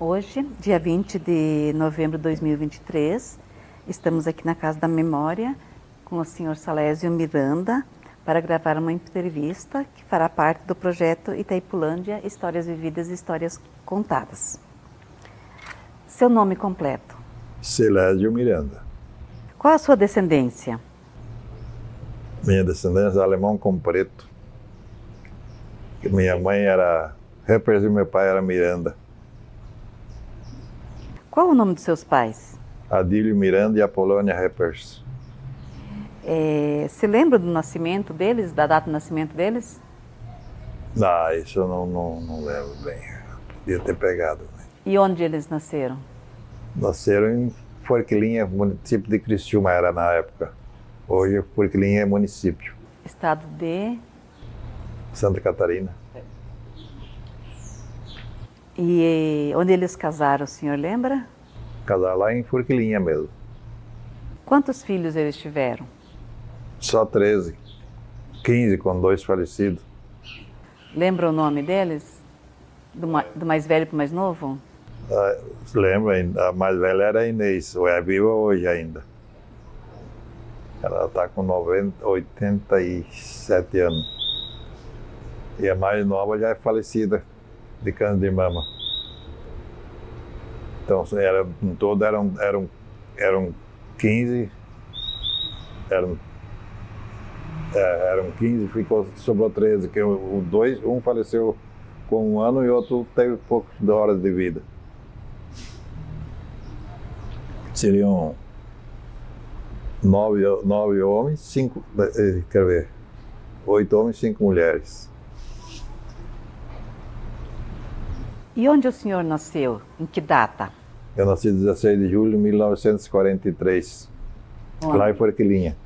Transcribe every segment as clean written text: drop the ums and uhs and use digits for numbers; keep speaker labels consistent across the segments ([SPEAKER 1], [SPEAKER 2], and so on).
[SPEAKER 1] Hoje, dia 20 de novembro de 2023, estamos aqui na Casa da Memória com o Sr. Salésio Miranda para gravar uma entrevista que fará parte do projeto Itaipulândia, Histórias Vividas e Histórias Contadas. Seu nome completo?
[SPEAKER 2] Salésio Miranda.
[SPEAKER 1] Qual a sua descendência?
[SPEAKER 2] Minha descendência é alemão com preto. Minha mãe era Reppers e meu pai era Miranda.
[SPEAKER 1] Qual o nome dos seus pais?
[SPEAKER 2] Adílio Miranda e Apolônia Reppers.
[SPEAKER 1] Se lembra do nascimento deles, da data do nascimento deles?
[SPEAKER 2] Isso eu não lembro bem. Podia ter pegado.
[SPEAKER 1] E onde eles nasceram?
[SPEAKER 2] Nasceram em Forquilinha, município de Criciúma era na época. Hoje Forquilinha é município.
[SPEAKER 1] Estado de...
[SPEAKER 2] Santa Catarina.
[SPEAKER 1] E onde eles casaram, o senhor lembra?
[SPEAKER 2] Casaram lá em Forquilinha mesmo.
[SPEAKER 1] Quantos filhos eles tiveram?
[SPEAKER 2] Só 13. 15 com 2 falecidos.
[SPEAKER 1] Lembra o nome deles? Do mais velho para o mais novo?
[SPEAKER 2] Lembro, a mais velha era a Inês, é viva hoje ainda. Ela está com 87 anos. E a mais nova já é falecida de câncer de mama. Então, em todo eram 15. Eram 15, sobrou 13, que um faleceu com 1 ano e outro teve poucas horas de vida. Seriam 9 homens, 8 homens e 5 mulheres.
[SPEAKER 1] E onde o senhor nasceu? Em que data?
[SPEAKER 2] Eu nasci 16 de julho de 1943,
[SPEAKER 1] Onde?
[SPEAKER 2] lá em Forquilinha,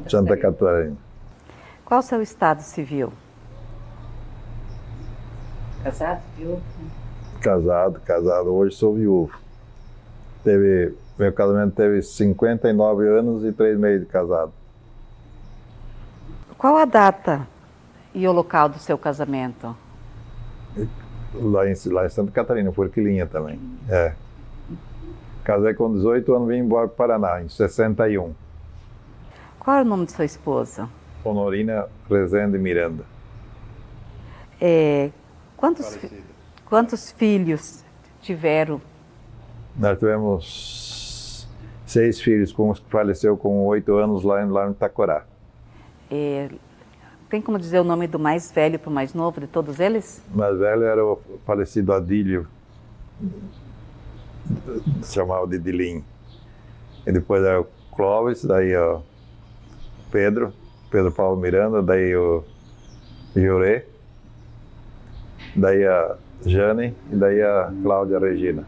[SPEAKER 2] Santa Catarina.
[SPEAKER 1] Qual o seu estado civil? Casado, viúvo?
[SPEAKER 2] Casado. Hoje sou viúvo. Meu casamento teve 59 anos e 3 meses de casado.
[SPEAKER 1] Qual a data e o local do seu casamento?
[SPEAKER 2] Lá em Santa Catarina, Forquilinha também. Casei com 18 anos e vim embora para o Paraná, em 61.
[SPEAKER 1] Qual é o nome de sua esposa?
[SPEAKER 2] Honorina Rezende Miranda.
[SPEAKER 1] Quantos filhos tiveram?
[SPEAKER 2] Nós tivemos 6 filhos, um que faleceu com 8 anos lá em Itacorá.
[SPEAKER 1] Tem como dizer o nome do mais velho para o mais novo de todos eles?
[SPEAKER 2] O mais velho era o falecido Adílio, chamava de Dilim. E depois era o Clóvis, daí o Pedro Paulo Miranda, daí o Jurê, daí a Jane e daí a Cláudia Regina.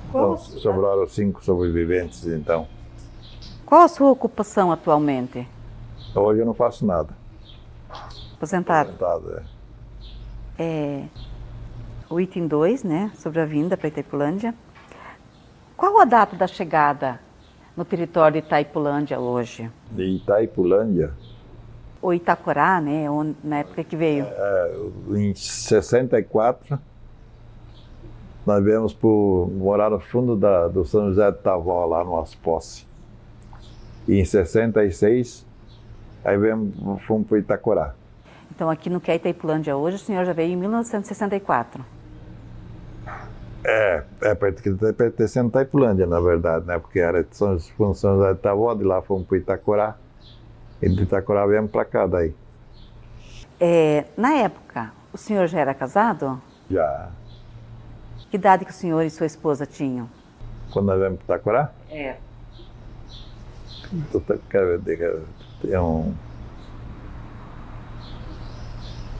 [SPEAKER 2] Então, sobraram 5 sobreviventes, então.
[SPEAKER 1] Qual a sua ocupação atualmente?
[SPEAKER 2] Hoje eu não faço nada.
[SPEAKER 1] Aposentado?
[SPEAKER 2] Aposentado,
[SPEAKER 1] O item 2, né, sobre a vinda para Itaipulândia. Qual a data da chegada no território de Itaipulândia hoje?
[SPEAKER 2] De Itaipulândia?
[SPEAKER 1] Ou Itacorá, né, na época que veio?
[SPEAKER 2] Em 64, nós viemos morar no fundo do São José de Tavó, lá no Posse. E em 66, aí fomos para Itacorá.
[SPEAKER 1] Então aqui no que é Itaipulândia hoje, o senhor já veio em 1964?
[SPEAKER 2] Pertencendo a Itaipulândia, na verdade, né? Porque era São José de Tavó, de lá fomos para Itacorá. E de Itacorá viemos para cá, daí.
[SPEAKER 1] Na época, o senhor já era casado?
[SPEAKER 2] Já.
[SPEAKER 1] Que idade que o senhor e sua esposa tinham?
[SPEAKER 2] Quando nós viemos para Itacorá? Quero ver, é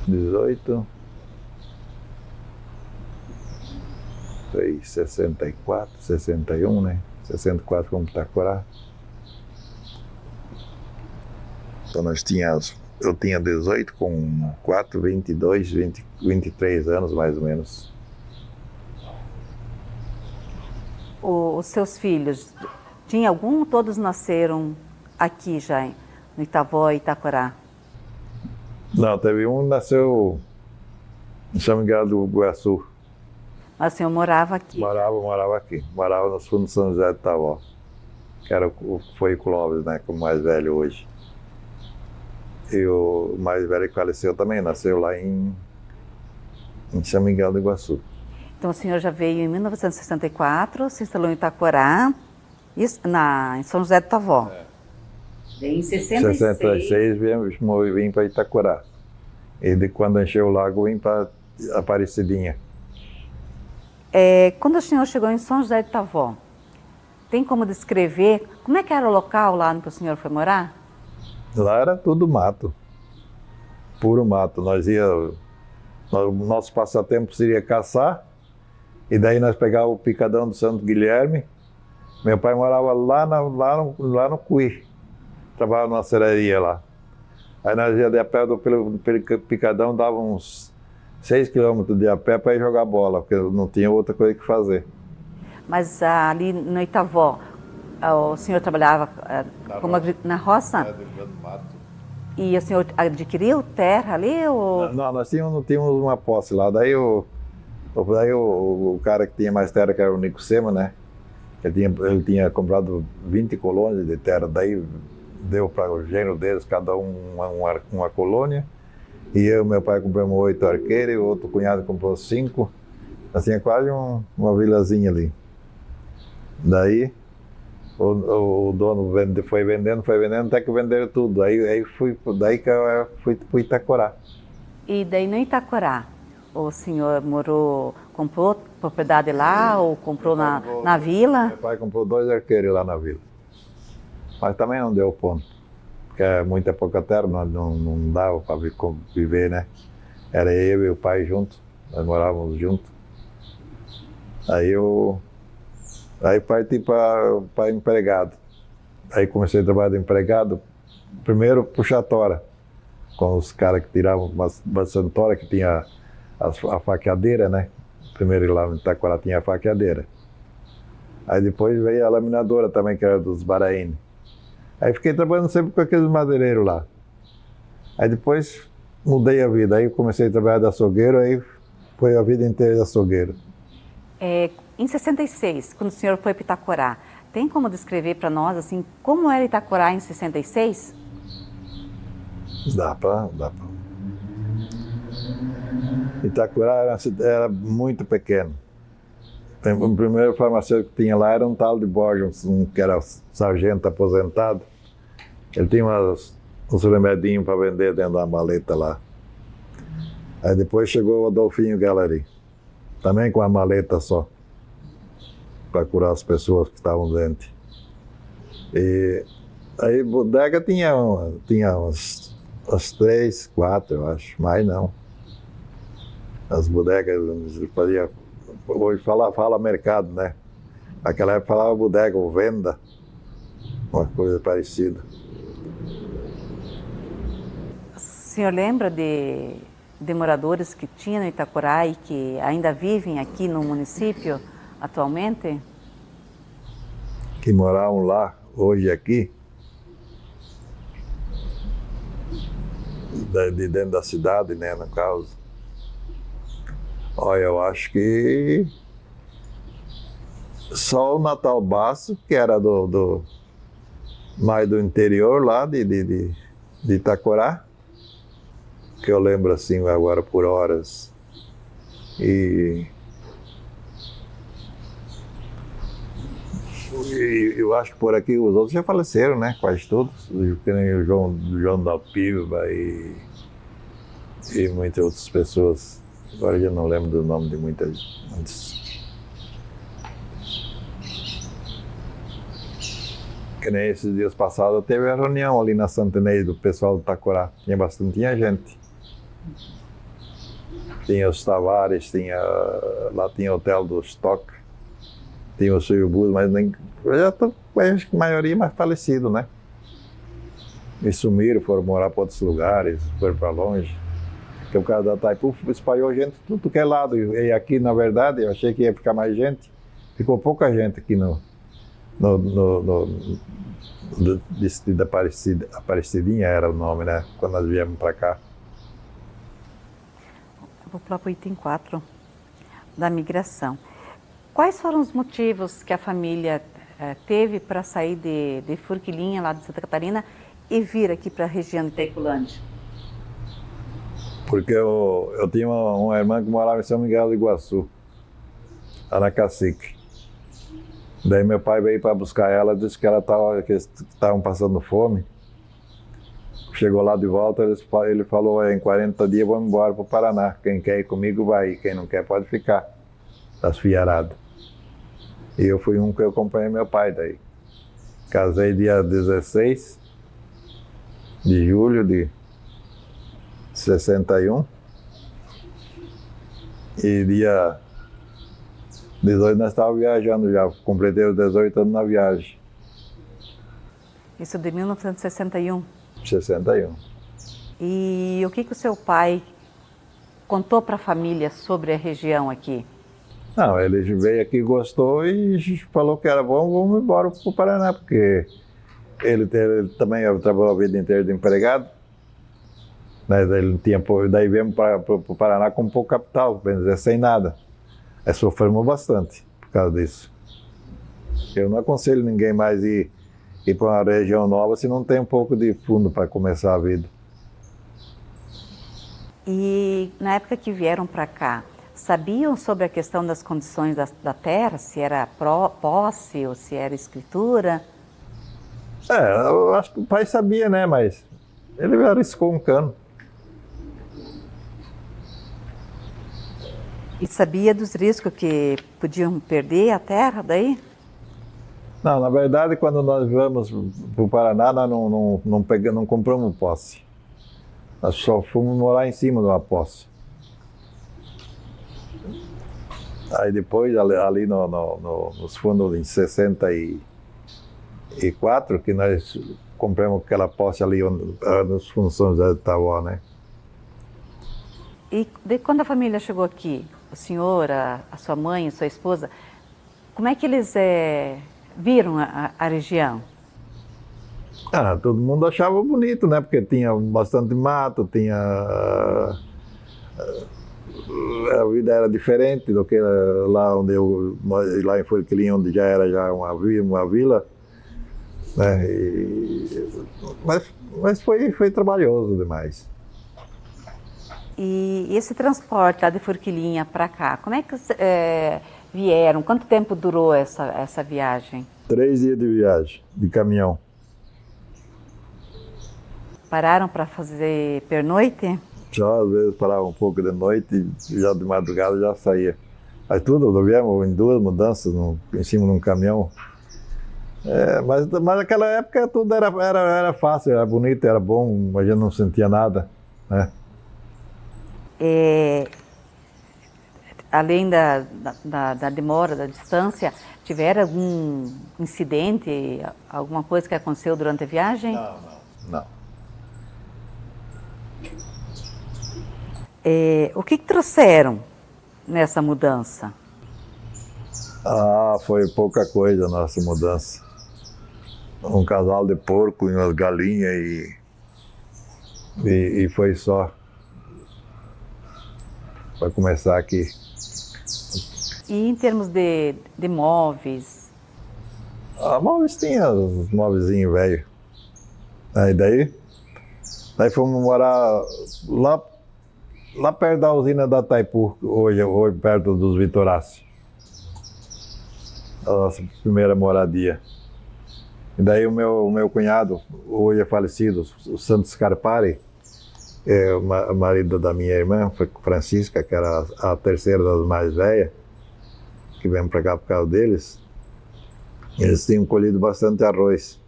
[SPEAKER 2] 18, foi 64, 61, né? 64 fomos para Itacorá. Então eu tinha 18 com 4, 22, 23 anos mais ou menos.
[SPEAKER 1] Os seus filhos, tinha algum? Todos nasceram aqui já, no Itavó e Itacorá?
[SPEAKER 2] Não, teve um que nasceu Em São Miguel do Iguaçu.
[SPEAKER 1] Mas o senhor morava aqui?
[SPEAKER 2] Morava aqui. Morava nos fundos de São José de Tavó. Que era foi o Clóvis, né? Que é o mais velho hoje. E o mais velho que faleceu também, nasceu lá em São Miguel do Iguaçu.
[SPEAKER 1] Então o senhor já veio em 1964, se instalou em Itacorá, em São José do Tavó. Em
[SPEAKER 2] 66 vim para Itacorá. E de quando encheu o lago, vim para Aparecidinha.
[SPEAKER 1] Quando o senhor chegou em São José do Tavó, tem como descrever como é que era o local lá onde o senhor foi morar?
[SPEAKER 2] Lá era tudo mato, puro mato. Nosso passatempo seria caçar, e daí nós pegávamos o picadão do Santo Guilherme. Meu pai morava lá no Cuí, trabalhava numa serraria lá. Aí nós ia de a pé pelo picadão, dava uns 6 quilômetros de a pé para ir jogar bola, porque não tinha outra coisa que fazer.
[SPEAKER 1] Mas ali no Itavó, o senhor trabalhava na roça? E o senhor adquiriu terra ali? Ou...
[SPEAKER 2] Não, nós tínhamos uma posse lá. Daí o cara que tinha mais terra, que era o Nico Sema, né? Ele tinha comprado 20 colônias de terra. Daí deu para o gênero deles, cada uma colônia. E eu e meu pai compramos 8 arqueiros, e o outro cunhado comprou 5. Assim, é quase uma vilazinha ali. Daí o dono foi vendendo, até que venderam tudo. Daí que eu fui para Itacorá.
[SPEAKER 1] E daí no Itacorá, o senhor comprou propriedade lá ou comprou na vila?
[SPEAKER 2] Meu pai comprou 2 arqueiros lá na vila. Mas também não deu ponto, porque é muita pouca terra, não dava para viver, né? Era eu e o pai juntos, nós morávamos juntos. Aí parti para empregado. Aí comecei a trabalhar de empregado, primeiro puxar tora, com os caras que tiravam bastante tora, que tinha a faqueadeira, né? Primeiro lá no Itacorá tinha a faqueadeira. Aí depois veio a laminadora também, que era dos Baraíne. Aí fiquei trabalhando sempre com aqueles madeireiros lá. Aí depois mudei a vida, aí comecei a trabalhar de açougueiro, aí foi a vida inteira de açougueiro.
[SPEAKER 1] Em 66, quando o senhor foi para Itacorá, tem como descrever para nós assim como era Itacorá em 66?
[SPEAKER 2] Dá para. Itacorá era muito pequeno. O primeiro farmacêutico que tinha lá era um tal de Borges, que era sargento aposentado. Ele tinha uns remedinhos para vender dentro da maleta lá. Aí depois chegou o Adolfinho Gallery, também com a maleta só, para curar as pessoas que estavam doentes. E aí bodega tinha umas 3, 4, eu acho, mais não. As bodegas, hoje fala mercado, né? Naquela época falava bodega ou venda, uma coisa parecida.
[SPEAKER 1] O senhor lembra de moradores que tinha no Itacorá e que ainda vivem aqui no município atualmente?
[SPEAKER 2] Que moravam lá, hoje aqui, de dentro da cidade, né, no caso. Olha, eu acho que só o Natal Basso, que era mais do interior lá de Itacorá, que eu lembro assim agora por horas. E eu acho que por aqui os outros já faleceram, né? Quase todos. Que nem o João da Piva e muitas outras pessoas. Agora eu já não lembro do nome de muitas. Que nem esses dias passados teve a reunião ali na Santinês do pessoal do Itacorá. Tinha gente. Tinha os Tavares, lá tinha o Hotel do Stock, tinha o Silvio Bus, mas acho que a maioria mais falecido, né? E sumiram, foram morar para outros lugares, foram para longe. Porque o cara da Itaipu espalhou gente de tudo que é lado. E aqui, na verdade, eu achei que ia ficar mais gente. Ficou pouca gente aqui no distrito da Aparecidinha era o nome, né? Quando nós viemos para cá.
[SPEAKER 1] Vou pular para o item 4 da migração. Quais foram os motivos que a família teve para sair de Forquilinha, lá de Santa Catarina, e vir aqui para a região de Itaiculândia?
[SPEAKER 2] Porque eu tinha uma irmã que morava em São Miguel do Iguaçu, lá na Cacique. Daí meu pai veio para buscar ela, disse que que eles estavam passando fome. Chegou lá de volta, ele falou, em 40 dias vamos embora para o Paraná. Quem quer ir comigo vai, quem não quer pode ficar, das fiaradas. E eu fui um que eu acompanhei meu pai daí. Casei dia 16 de julho de 61. E dia 18 nós estávamos viajando já, completei os 18 anos na viagem.
[SPEAKER 1] Isso de 1961?
[SPEAKER 2] 61.
[SPEAKER 1] E o que o seu pai contou para a família sobre a região aqui?
[SPEAKER 2] Não, ele veio aqui, gostou e falou que era bom, vamos embora para o Paraná, porque ele também trabalhou a vida inteira de empregado, né? Ele tinha, daí viemos para o Paraná com pouco capital, bem dizer, sem nada. Aí sofremos bastante por causa disso. Eu não aconselho ninguém mais ir para uma região nova se não tem um pouco de fundo para começar a vida.
[SPEAKER 1] E na época que vieram para cá, sabiam sobre a questão das condições da terra, se era posse ou se era escritura?
[SPEAKER 2] Eu acho que o pai sabia, né, mas ele arriscou um cano.
[SPEAKER 1] E sabia dos riscos que podiam perder a terra daí?
[SPEAKER 2] Não, na verdade, quando nós vamos para o Paraná, nós não compramos posse. Nós só fomos morar em cima de uma posse. Aí depois, ali nos fundos, em 64, que nós compramos aquela posse ali nas fundos São José de Itaúba, né?
[SPEAKER 1] E quando a família chegou aqui, o senhor, a sua mãe, a sua esposa, como é que eles viram a região?
[SPEAKER 2] Todo mundo achava bonito, né? Porque tinha bastante mato, a vida era diferente do que lá onde lá em Forquilinha, onde já era uma vila, né? Mas foi trabalhoso demais.
[SPEAKER 1] E esse transporte lá de Forquilinha para cá, como é que vieram? Quanto tempo durou essa viagem?
[SPEAKER 2] 3 dias de viagem, de caminhão.
[SPEAKER 1] Pararam para fazer pernoite?
[SPEAKER 2] Só às vezes parava um pouco de noite e já de madrugada já saía. Mas tudo, nós viemos em 2 mudanças em cima de um caminhão. Mas naquela época tudo era fácil, era bonito, era bom, a gente não sentia nada, né?
[SPEAKER 1] Além da demora, da distância, tiveram algum incidente, alguma coisa que aconteceu durante a viagem?
[SPEAKER 2] Não.
[SPEAKER 1] O que trouxeram nessa mudança?
[SPEAKER 2] Foi pouca coisa a nossa mudança. Um casal de porco e umas galinhas e foi só. Para começar aqui.
[SPEAKER 1] E em termos de móveis?
[SPEAKER 2] Móveis tinha, os móveizinhos velhos. Daí fomos morar lá perto da usina da Itaipu, hoje perto dos Vitoráceos. A nossa primeira moradia. E daí o meu cunhado, hoje é falecido, o Santos Scarpari, o marido da minha irmã, Francisca, que era a terceira das mais velhas, que veio para cá por causa deles, eles tinham colhido bastante arroz.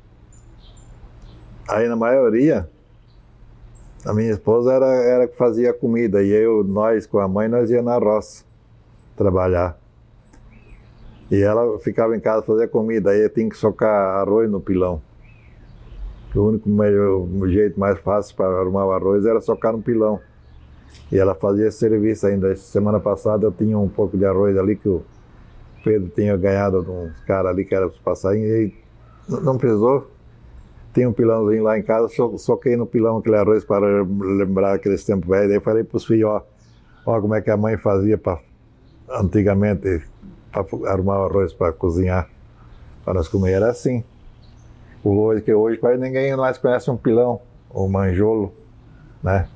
[SPEAKER 2] Aí, na maioria, a minha esposa era que fazia comida, e nós com a mãe, nós ia na roça trabalhar. E ela ficava em casa fazer comida, aí eu tinha que socar arroz no pilão. O único jeito mais fácil para arrumar o arroz era socar no pilão. E ela fazia esse serviço ainda. Semana passada eu tinha um pouco de arroz ali que o Pedro tinha ganhado de uns caras ali que eram os passarinhos. E não precisou. Tinha um pilãozinho lá em casa, soquei no pilão aquele arroz para lembrar aqueles tempos velhos. Daí falei para os filhos, Olha como é que a mãe fazia antigamente para arrumar o arroz para cozinhar, para nós comer. Era assim. Hoje quase ninguém mais conhece um pilão ou manjolo, né?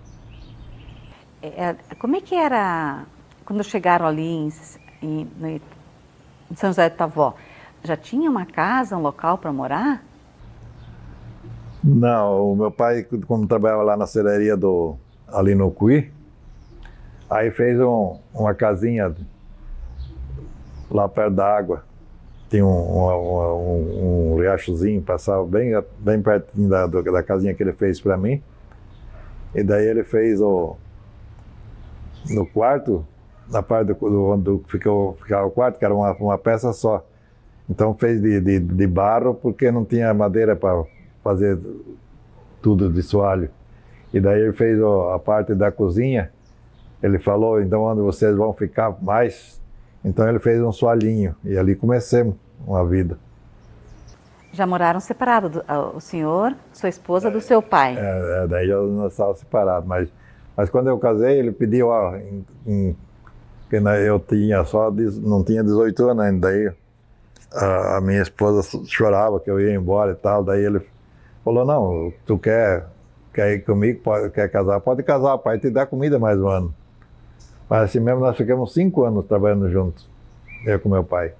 [SPEAKER 1] Como é que era quando chegaram ali em São José do Itavó? Já tinha uma casa, um local para morar?
[SPEAKER 2] Não, o meu pai, como trabalhava lá na serraria ali no Cuí, aí fez uma casinha lá perto da água. Tinha um riachozinho, passava bem pertinho da casinha que ele fez para mim. E daí ele fez no quarto, na parte onde ficava o quarto, que era uma peça só. Então fez de barro, porque não tinha madeira para fazer tudo de soalho. E daí ele fez a parte da cozinha. Ele falou, então onde vocês vão ficar mais? Então ele fez um soalhinho e ali comecemos uma vida.
[SPEAKER 1] Já moraram separados, o senhor, sua esposa, do seu pai?
[SPEAKER 2] Daí nós estávamos separados, mas quando eu casei, ele pediu, que eu não tinha 18 anos ainda, daí a minha esposa chorava que eu ia embora e tal, daí ele falou, não, tu quer ir comigo, quer casar, pode casar, o pai te dá comida mais um ano. Mas assim mesmo nós ficamos 5 anos trabalhando juntos, eu com meu pai.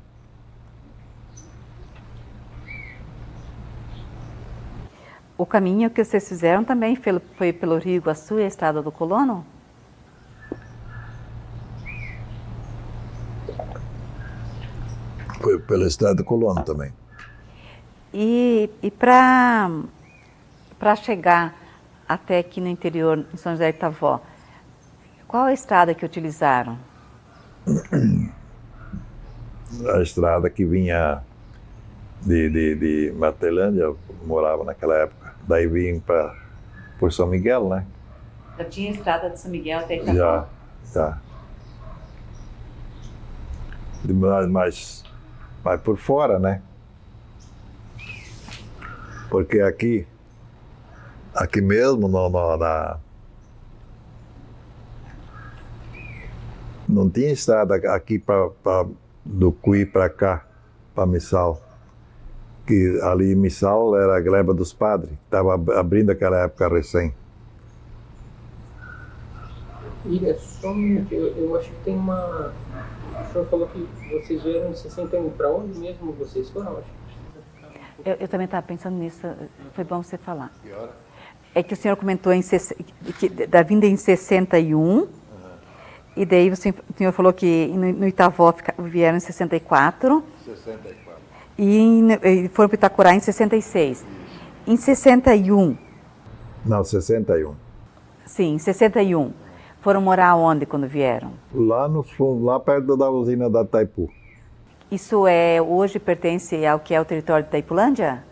[SPEAKER 1] O caminho que vocês fizeram também foi pelo Rio Iguaçu e a Estrada do Colono?
[SPEAKER 2] Foi pela Estrada do Colono também.
[SPEAKER 1] E para chegar até aqui no interior, em São José do Itavó, qual a estrada que utilizaram?
[SPEAKER 2] A estrada que vinha de Matelândia, morava naquela época. Daí vim por São Miguel, né?
[SPEAKER 1] Já tinha estrada de São Miguel até Itavó?
[SPEAKER 2] Já. Mas por fora, né? Porque aqui mesmo, não tinha estrada aqui do Cuí para cá, para Missal. Que ali em Missal era a gleba dos padres, que estava abrindo aquela época recém.
[SPEAKER 3] Ilha, só um minuto, eu acho que tem uma... O senhor falou que vocês vieram em 61, para onde mesmo vocês foram?
[SPEAKER 1] Eu também estava pensando nisso, foi bom você falar. Que hora? É que o senhor comentou da vinda em 61, e daí o senhor falou que no Itavó vieram em 64.
[SPEAKER 2] 64.
[SPEAKER 1] E foram para Itacorá em 66. Isso. Em 61.
[SPEAKER 2] Não, 61.
[SPEAKER 1] Sim, em 61. Foram morar onde quando vieram?
[SPEAKER 2] Lá no fundo, lá perto da usina da Itaipu.
[SPEAKER 1] Isso hoje pertence ao que é o território de Itaipulândia?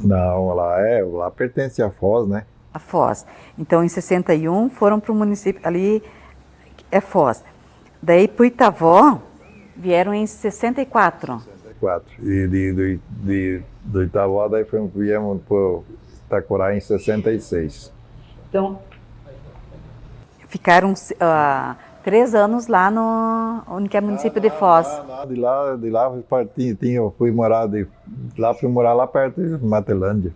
[SPEAKER 2] Não, lá pertence à Foz, né?
[SPEAKER 1] A Foz. Então, em 61, foram para o município, ali é Foz. Daí, para o Itavó, vieram em 64.
[SPEAKER 2] 64. E do Itavó, daí viemos para Itacorá em 66.
[SPEAKER 1] Então, ficaram 3 anos lá no que é município de Foz.
[SPEAKER 2] De lá fui morar lá perto de Matelândia.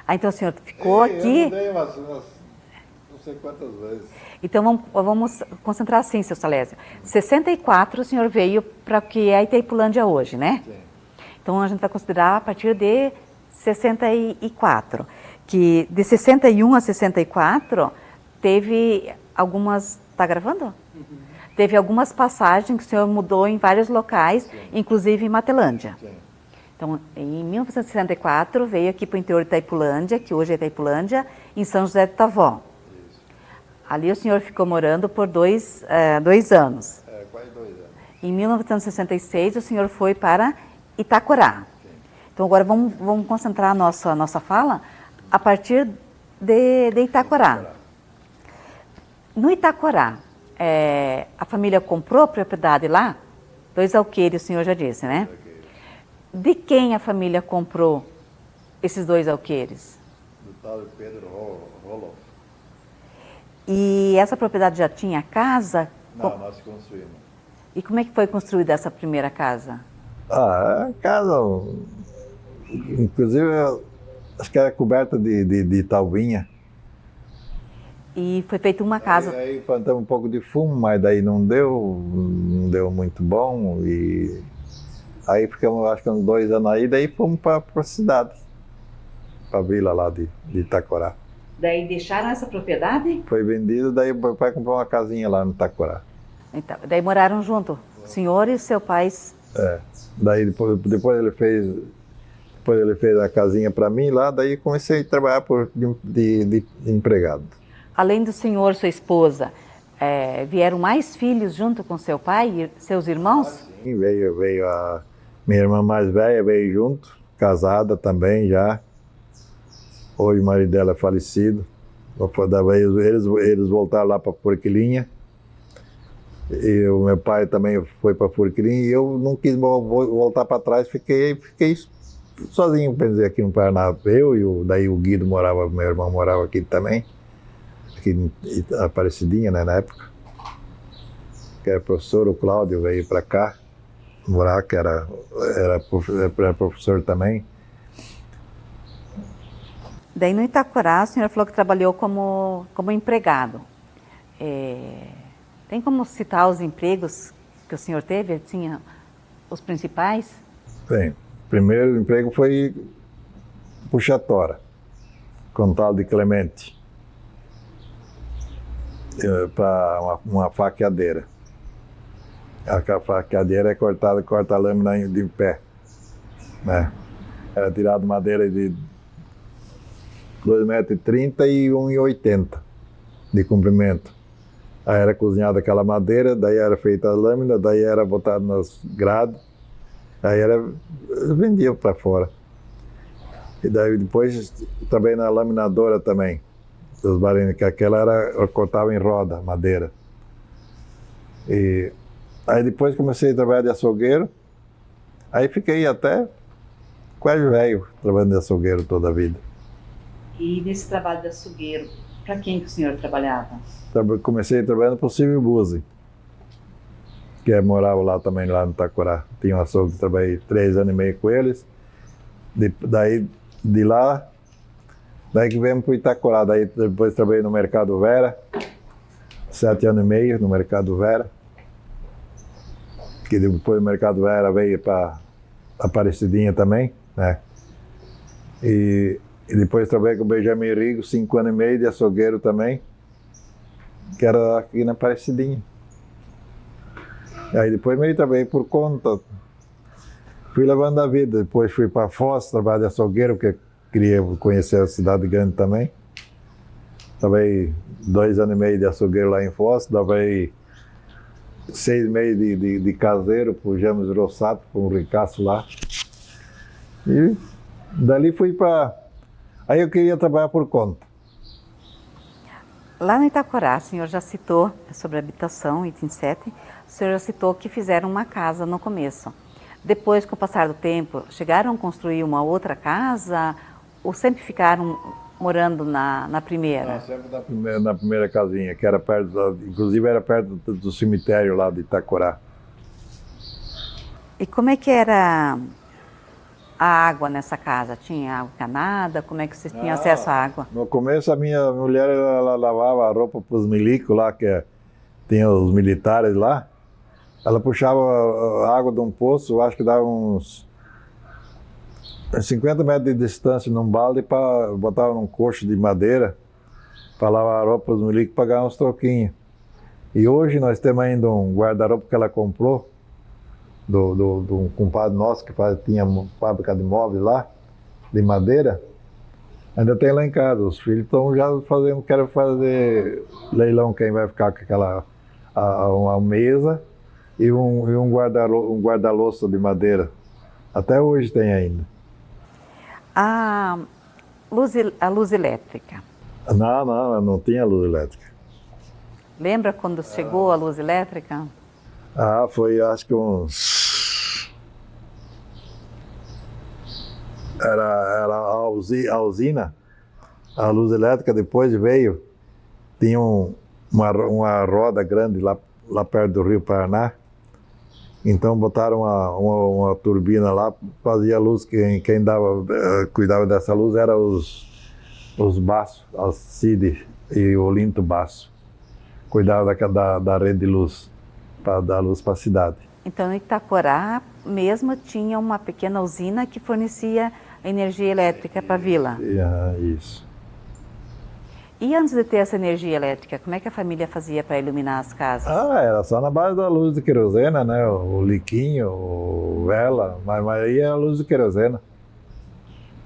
[SPEAKER 1] Então o senhor ficou aqui?
[SPEAKER 2] Eu mudei umas não sei quantas vezes.
[SPEAKER 1] Então vamos concentrar assim, seu Salésio. 64 o senhor veio para o que é Itaipulândia hoje, né? Sim. Então a gente vai considerar a partir de 64. Que de 61 a 64 teve algumas... Está gravando? Uhum. Teve algumas passagens que o senhor mudou em vários locais, sim, inclusive em Matelândia. Sim. Então, em 1964, veio aqui para o interior de Itaipulândia, que hoje é Itaipulândia, em São José do Itavó. Isso. Ali o senhor ficou morando por 2 anos.
[SPEAKER 2] Quase 2 anos.
[SPEAKER 1] Em 1966, o senhor foi para Itacorá. Sim. Então, agora vamos concentrar a nossa fala a partir de Itacorá. No Itacorá, a família comprou propriedade lá? 2 alqueires, o senhor já disse, né? De quem a família comprou esses 2 alqueires?
[SPEAKER 2] Do tal de Pedro Roloff.
[SPEAKER 1] E essa propriedade já tinha casa?
[SPEAKER 2] Não, nós construímos.
[SPEAKER 1] E como é que foi construída essa primeira casa?
[SPEAKER 2] A casa, inclusive, acho que era coberta de talvinha.
[SPEAKER 1] E foi feita uma casa.
[SPEAKER 2] Aí plantamos um pouco de fumo, mas daí não deu muito bom. E aí ficamos, acho que uns 2 anos aí, daí fomos para a cidade, para a vila lá de Itacorá.
[SPEAKER 1] Daí deixaram essa propriedade?
[SPEAKER 2] Foi vendido, daí o meu pai comprou uma casinha lá no Itacorá.
[SPEAKER 1] Então, daí moraram junto, o senhor e seu pai.
[SPEAKER 2] Daí depois ele fez a casinha para mim lá, daí comecei a trabalhar de empregado.
[SPEAKER 1] Além do senhor e sua esposa, vieram mais filhos junto com seu pai e seus irmãos?
[SPEAKER 2] Sim, veio a minha irmã mais velha, veio junto, casada também já. Hoje o marido dela é falecido. Eles voltaram lá para Forquilinha. E o meu pai também foi para Forquilinha e eu não quis voltar para trás, fiquei sozinho, pensei, aqui no Paraná. Daí o Guido morava, meu irmão morava aqui também, aqui em Aparecidinha, né, na época. Que era professor, o Cláudio veio para cá morar, que era professor também.
[SPEAKER 1] Daí no Itacorá, o senhor falou que trabalhou como empregado. Tem como citar os empregos que o senhor teve, assim, os principais?
[SPEAKER 2] Tem. O primeiro emprego foi puxa-tora, com tal de Clemente, para uma faqueadeira. A faqueadeira corta a lâmina de pé, né? Era tirado madeira de 2,30 m e 1,80 m de comprimento. Aí era cozinhada aquela madeira, daí era feita a lâmina, daí era botada nas grades, aí vendia para fora. E daí depois também na laminadora também, dos barinas, que aquela cortava em roda, madeira. E aí depois comecei a trabalhar de açougueiro, aí fiquei até quase velho, trabalhando de açougueiro toda a vida.
[SPEAKER 1] E nesse trabalho de açougueiro, para quem que o senhor trabalhava?
[SPEAKER 2] Comecei trabalhando para o Silvio Buzzi, que morava lá também, lá no Itacorá. Tinha um açougue, trabalhei 3 anos e meio com eles. Daí que viemos para o Itacorá. Daí depois trabalhei no Mercado Vera, 7 anos e meio no Mercado Vera. Que depois do Mercado Vera veio para Aparecidinha também, né? E depois trabalhei com o Benjamin Rigo, 5 anos e meio de açougueiro também, que era aqui na Aparecidinha. Aí depois meio trabalhei por conta, fui levando a vida. Depois fui para Foz, trabalhar de açougueiro, porque queria conhecer a cidade grande também. Trabalhei 2 anos e meio de açougueiro lá em Foz, trabalhei 6 meses de caseiro pro James Rossato, com o Ricasso lá. E dali fui para... Aí eu queria trabalhar por conta.
[SPEAKER 1] Lá no Itacorá, o senhor já citou sobre a habitação, item 7, o senhor já citou que fizeram uma casa no começo. Depois, com o passar do tempo, chegaram a construir uma outra casa ou sempre ficaram morando na primeira?
[SPEAKER 2] Não, sempre na primeira casinha, que era inclusive era perto do cemitério lá de Itacorá.
[SPEAKER 1] E como é que era a água nessa casa? Tinha água encanada? Como é que vocês tinham acesso à água?
[SPEAKER 2] No começo a minha mulher ela lavava a roupa para os milicos lá, que tinha os militares lá. Ela puxava a água de um poço, acho que dava uns 50 metros de distância num balde, botava num coxo de madeira para lavar a roupa para os milicos, para ganhar uns troquinhos. E hoje nós temos ainda um guarda-roupa que ela comprou, de um compadre nosso que tinha uma fábrica de móveis lá, de madeira. Ainda tem lá em casa. Os filhos estão já querem fazer leilão, quem vai ficar com uma mesa e um guarda-louça de madeira. Até hoje tem ainda.
[SPEAKER 1] A luz elétrica.
[SPEAKER 2] Não tinha luz elétrica.
[SPEAKER 1] Lembra quando chegou a luz elétrica?
[SPEAKER 2] Foi acho que Era a usina, a luz elétrica depois veio tinha uma roda grande lá perto do Rio Paraná. Então botaram uma turbina lá, fazia luz, quem cuidava dessa luz era os Baço, Alcide e o Olinto Baço. Cuidava da rede de luz, para dar luz para a cidade.
[SPEAKER 1] Então, em Itaporá mesmo tinha uma pequena usina que fornecia energia elétrica para a vila.
[SPEAKER 2] Isso.
[SPEAKER 1] E antes de ter essa energia elétrica, como é que a família fazia para iluminar as casas?
[SPEAKER 2] Era só na base da luz de querosena, né? O liquinho, vela, mas aí é a luz de querosena.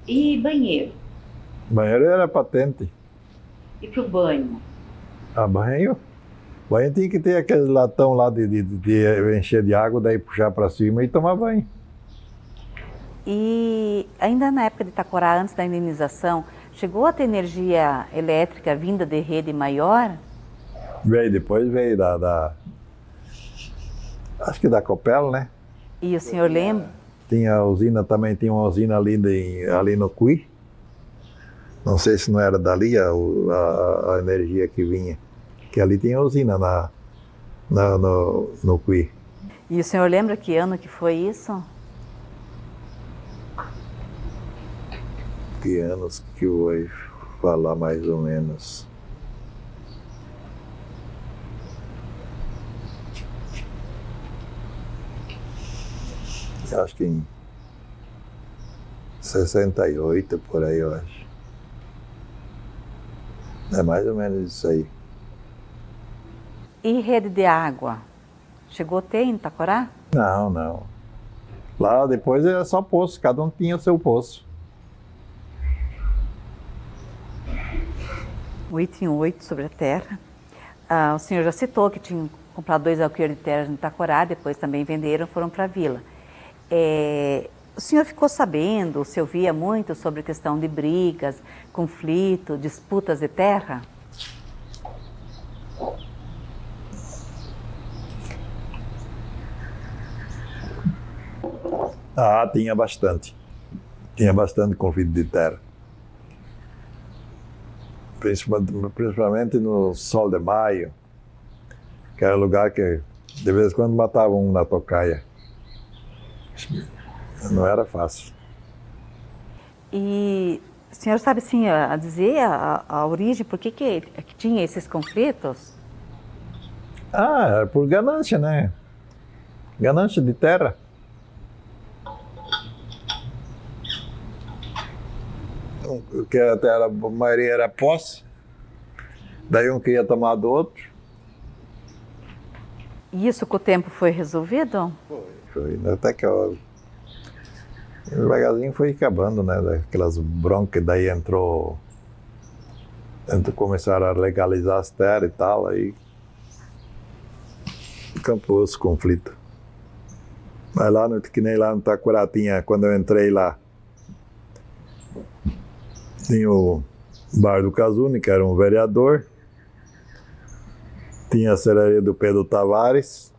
[SPEAKER 1] E banheiro?
[SPEAKER 2] Banheiro era patente.
[SPEAKER 1] E para o banho?
[SPEAKER 2] Banho tinha que ter aquele latão lá de encher de água, daí puxar para cima e tomar banho.
[SPEAKER 1] E ainda na época de Itaporá, antes da indenização, chegou a ter energia elétrica vinda de rede maior?
[SPEAKER 2] Depois veio acho que da Copel, né?
[SPEAKER 1] E o senhor lembra?
[SPEAKER 2] Tinha a usina também, tinha uma usina ali no Cuí. Não sei se não era dali a energia que vinha. Que ali tinha usina no Cuí.
[SPEAKER 1] E o senhor lembra que ano que foi isso?
[SPEAKER 2] Que anos que eu vou falar mais ou menos. Acho que em 68, por aí, eu acho. É mais ou menos isso aí.
[SPEAKER 1] E rede de água? Chegou a ter em Itaporá?
[SPEAKER 2] Não. Lá depois era só poço, cada um tinha o seu poço.
[SPEAKER 1] O item 8 sobre a terra. O senhor já citou que tinham comprado 2 alqueires de terra em Itaporá, depois também venderam, foram para a vila. O senhor ficou sabendo, se ouvia muito sobre a questão de brigas, conflito, disputas de terra?
[SPEAKER 2] Tinha bastante. Tinha bastante conflito de terra. Principalmente no Sol de Maio, que era lugar que de vez em quando matavam um na tocaia. Não era fácil.
[SPEAKER 1] E o senhor sabe sim a dizer a origem, por que tinha esses conflitos?
[SPEAKER 2] Era por ganância, né? Ganância de terra. Que a maioria era posse, daí um queria tomar do outro.
[SPEAKER 1] E isso com o tempo foi resolvido?
[SPEAKER 2] Foi, até que devagarzinho foi acabando, né? Daquelas broncas, daí começaram a legalizar as terras e tal, aí acabou esse conflito. Mas lá, que nem lá no Itaporá tinha, quando eu entrei lá, tinha o bar do Casuni, que era um vereador. Tinha a serraria do Pedro Tavares.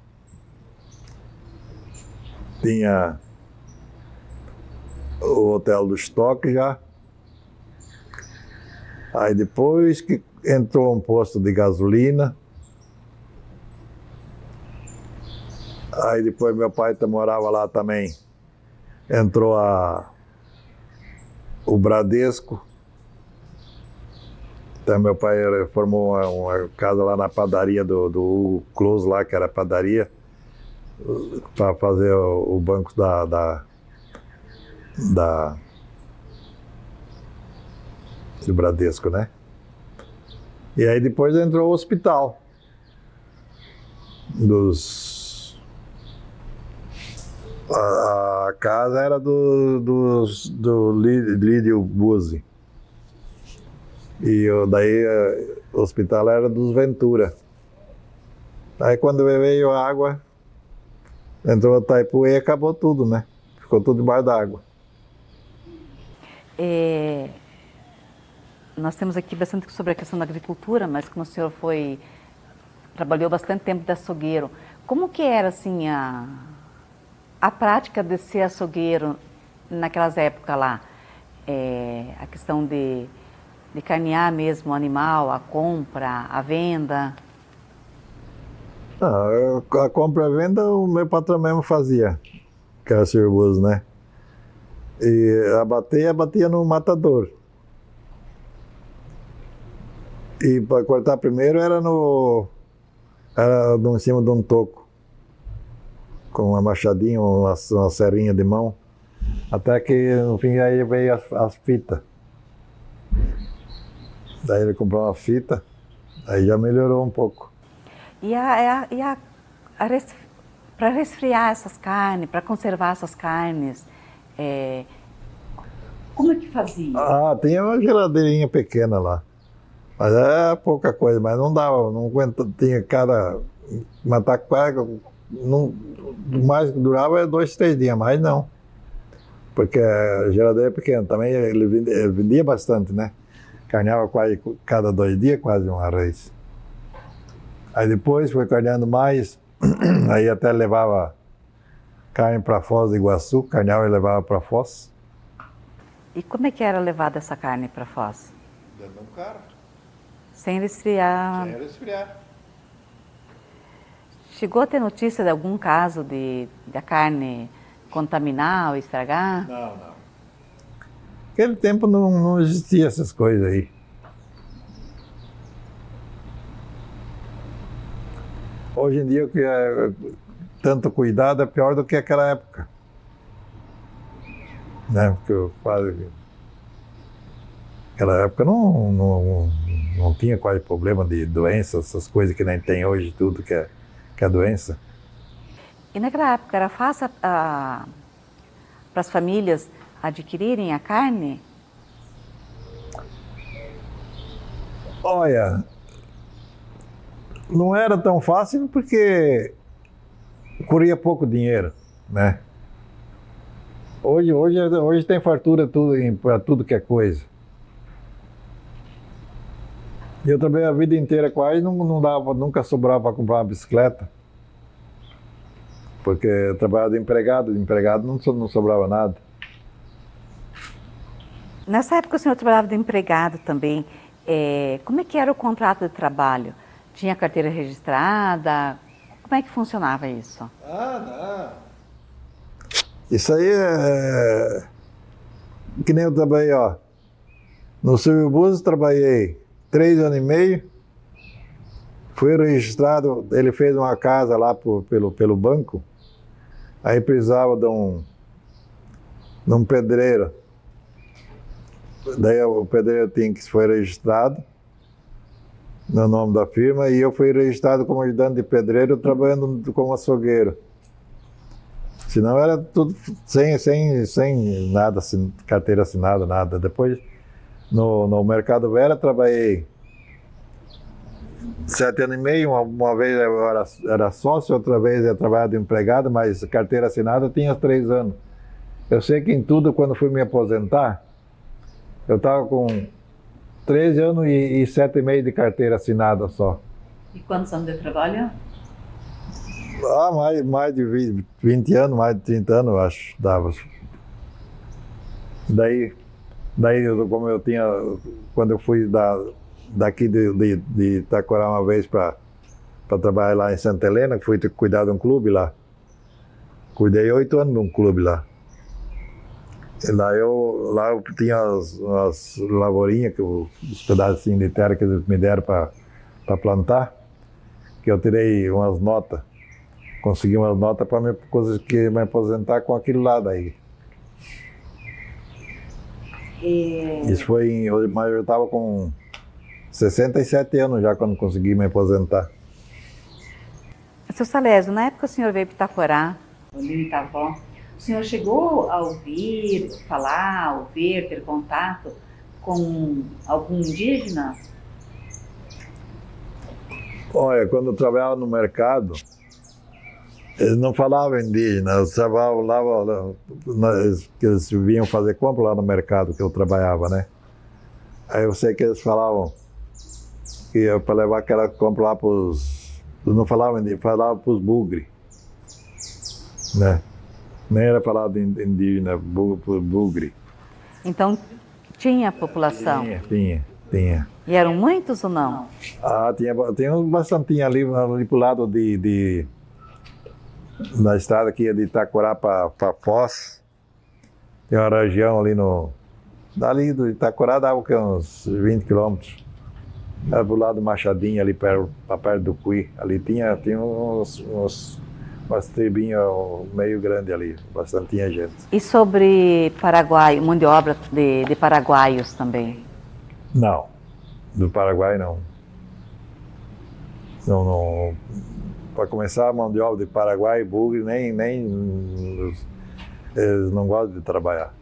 [SPEAKER 2] Tinha o Hotel do Estoque já. Aí depois que entrou um posto de gasolina. Aí depois meu pai morava lá também. Entrou o Bradesco. Então meu pai formou uma casa lá na padaria do Hugo Close lá, que era padaria, para fazer o banco do Bradesco, né? E aí depois entrou o hospital a casa era do Lídio Buzzi. E daí o hospital era dos Ventura. Aí quando veio a água, entrou o Itaipu e acabou tudo, né? Ficou tudo debaixo d'água.
[SPEAKER 1] Nós temos aqui bastante sobre a questão da agricultura, mas como o senhor trabalhou bastante tempo de açougueiro, como que era assim a prática de ser açougueiro naquelas épocas lá? A questão de de carnear mesmo o animal, a compra, a venda?
[SPEAKER 2] Não, a compra e a venda o meu patrão mesmo fazia, que era o Sr. Buzo, né? E abatia no matador. E para cortar primeiro era em cima de um toco, com uma machadinha, uma serrinha de mão, até que no fim aí veio as fitas. Daí ele comprou uma fita, aí já melhorou um pouco.
[SPEAKER 1] Para resfriar essas carnes, para conservar essas carnes, como é que fazia?
[SPEAKER 2] Tinha uma geladeirinha pequena lá. Mas é pouca coisa, mas não dava, não aguenta, tinha cada matacaca, o mais que durava é 2, 3 dias, mas não. Porque a geladeira é pequena, também ele vendia bastante, né? Carneava quase cada 2 dias, quase uma vez. Aí depois foi carneando mais, aí até levava carne para Foz do Iguaçu, carneava e levava para Foz.
[SPEAKER 1] E como é que era levada essa carne para Foz?
[SPEAKER 2] Dentro de um carro.
[SPEAKER 1] Sem resfriar?
[SPEAKER 2] Sem resfriar.
[SPEAKER 1] Chegou a ter notícia de algum caso da carne contaminar ou estragar?
[SPEAKER 2] Não. Naquele tempo não existia essas coisas aí. Hoje em dia, o que é tanto cuidado é pior do que aquela época. Né? Porque eu falo que naquela época não tinha quase problema de doença, essas coisas que nem tem hoje, tudo que é doença.
[SPEAKER 1] E naquela época era fácil para as famílias adquirirem a carne?
[SPEAKER 2] Olha, não era tão fácil porque corria pouco dinheiro, né? Hoje tem fartura para tudo que é coisa. Eu trabalhei a vida inteira quase, nunca sobrava para comprar uma bicicleta. Porque eu trabalhava de empregado não sobrava nada.
[SPEAKER 1] Nessa época o senhor trabalhava de empregado também. Como é que era o contrato de trabalho? Tinha carteira registrada? Como é que funcionava isso?
[SPEAKER 2] Não. Isso aí é que nem eu trabalhei, ó. No Silvio Buzo trabalhei 3 anos e meio. Fui registrado, ele fez uma casa lá pelo banco. Aí precisava de um pedreiro. Daí o pedreiro foi registrado no nome da firma e eu fui registrado como ajudante de pedreiro trabalhando como açougueiro. Senão era tudo sem nada, carteira assinada, nada. Depois no Mercado Vera trabalhei 7 anos e meio, uma vez eu era sócio, outra vez eu trabalhava de empregado, mas carteira assinada tinha 3 anos. Eu sei que em tudo, quando fui me aposentar, eu estava com 13 anos e 7 e meio de carteira assinada só.
[SPEAKER 1] E quantos anos de trabalho?
[SPEAKER 2] Mais de 20 anos, mais de 30 anos, eu acho, dava. Daí como eu tinha, quando eu fui daqui de Itaquará uma vez para trabalhar lá em Santa Helena, fui cuidar de um clube lá. Cuidei 8 anos de um clube lá. E lá eu tinha as lavourinhas, os pedaços de terra que eles me deram para plantar, que eu tirei umas notas. Consegui umas notas para me aposentar com aquilo lá daí. Isso foi mas eu estava com 67 anos já quando consegui me aposentar.
[SPEAKER 1] Seu Salésio, na época o senhor veio para Itaquará, ali em Itavó, o senhor chegou a ouvir, falar, ter contato com algum indígena?
[SPEAKER 2] Olha, quando eu trabalhava no mercado, eles não falavam indígena, eles trabalhavam lá, que eles vinham fazer compra lá no mercado que eu trabalhava, né? Aí eu sei que eles falavam que ia para levar aquela compra lá para os... Não falavam indígena, falavam para os bugre, né? Nem era falado indígena, bugre.
[SPEAKER 1] Então tinha população?
[SPEAKER 2] Tinha. tinha.
[SPEAKER 1] E eram muitos ou não?
[SPEAKER 2] Ah, tinha uns bastantinho ali pro lado da estrada que ia de Itacorá para Foz. Tem uma região ali dali do Itacorá dava o quê? Uns 20 quilômetros. Era pro lado do Machadinho, ali perto do Cuí. Ali tinha umas tribinhas meio grandes ali, bastantinha gente.
[SPEAKER 1] E sobre Paraguai, mão de obra de paraguaios também?
[SPEAKER 2] Não, do Paraguai não. Não. Para começar, a mão de obra de Paraguai e bugre, eles não gostam de trabalhar.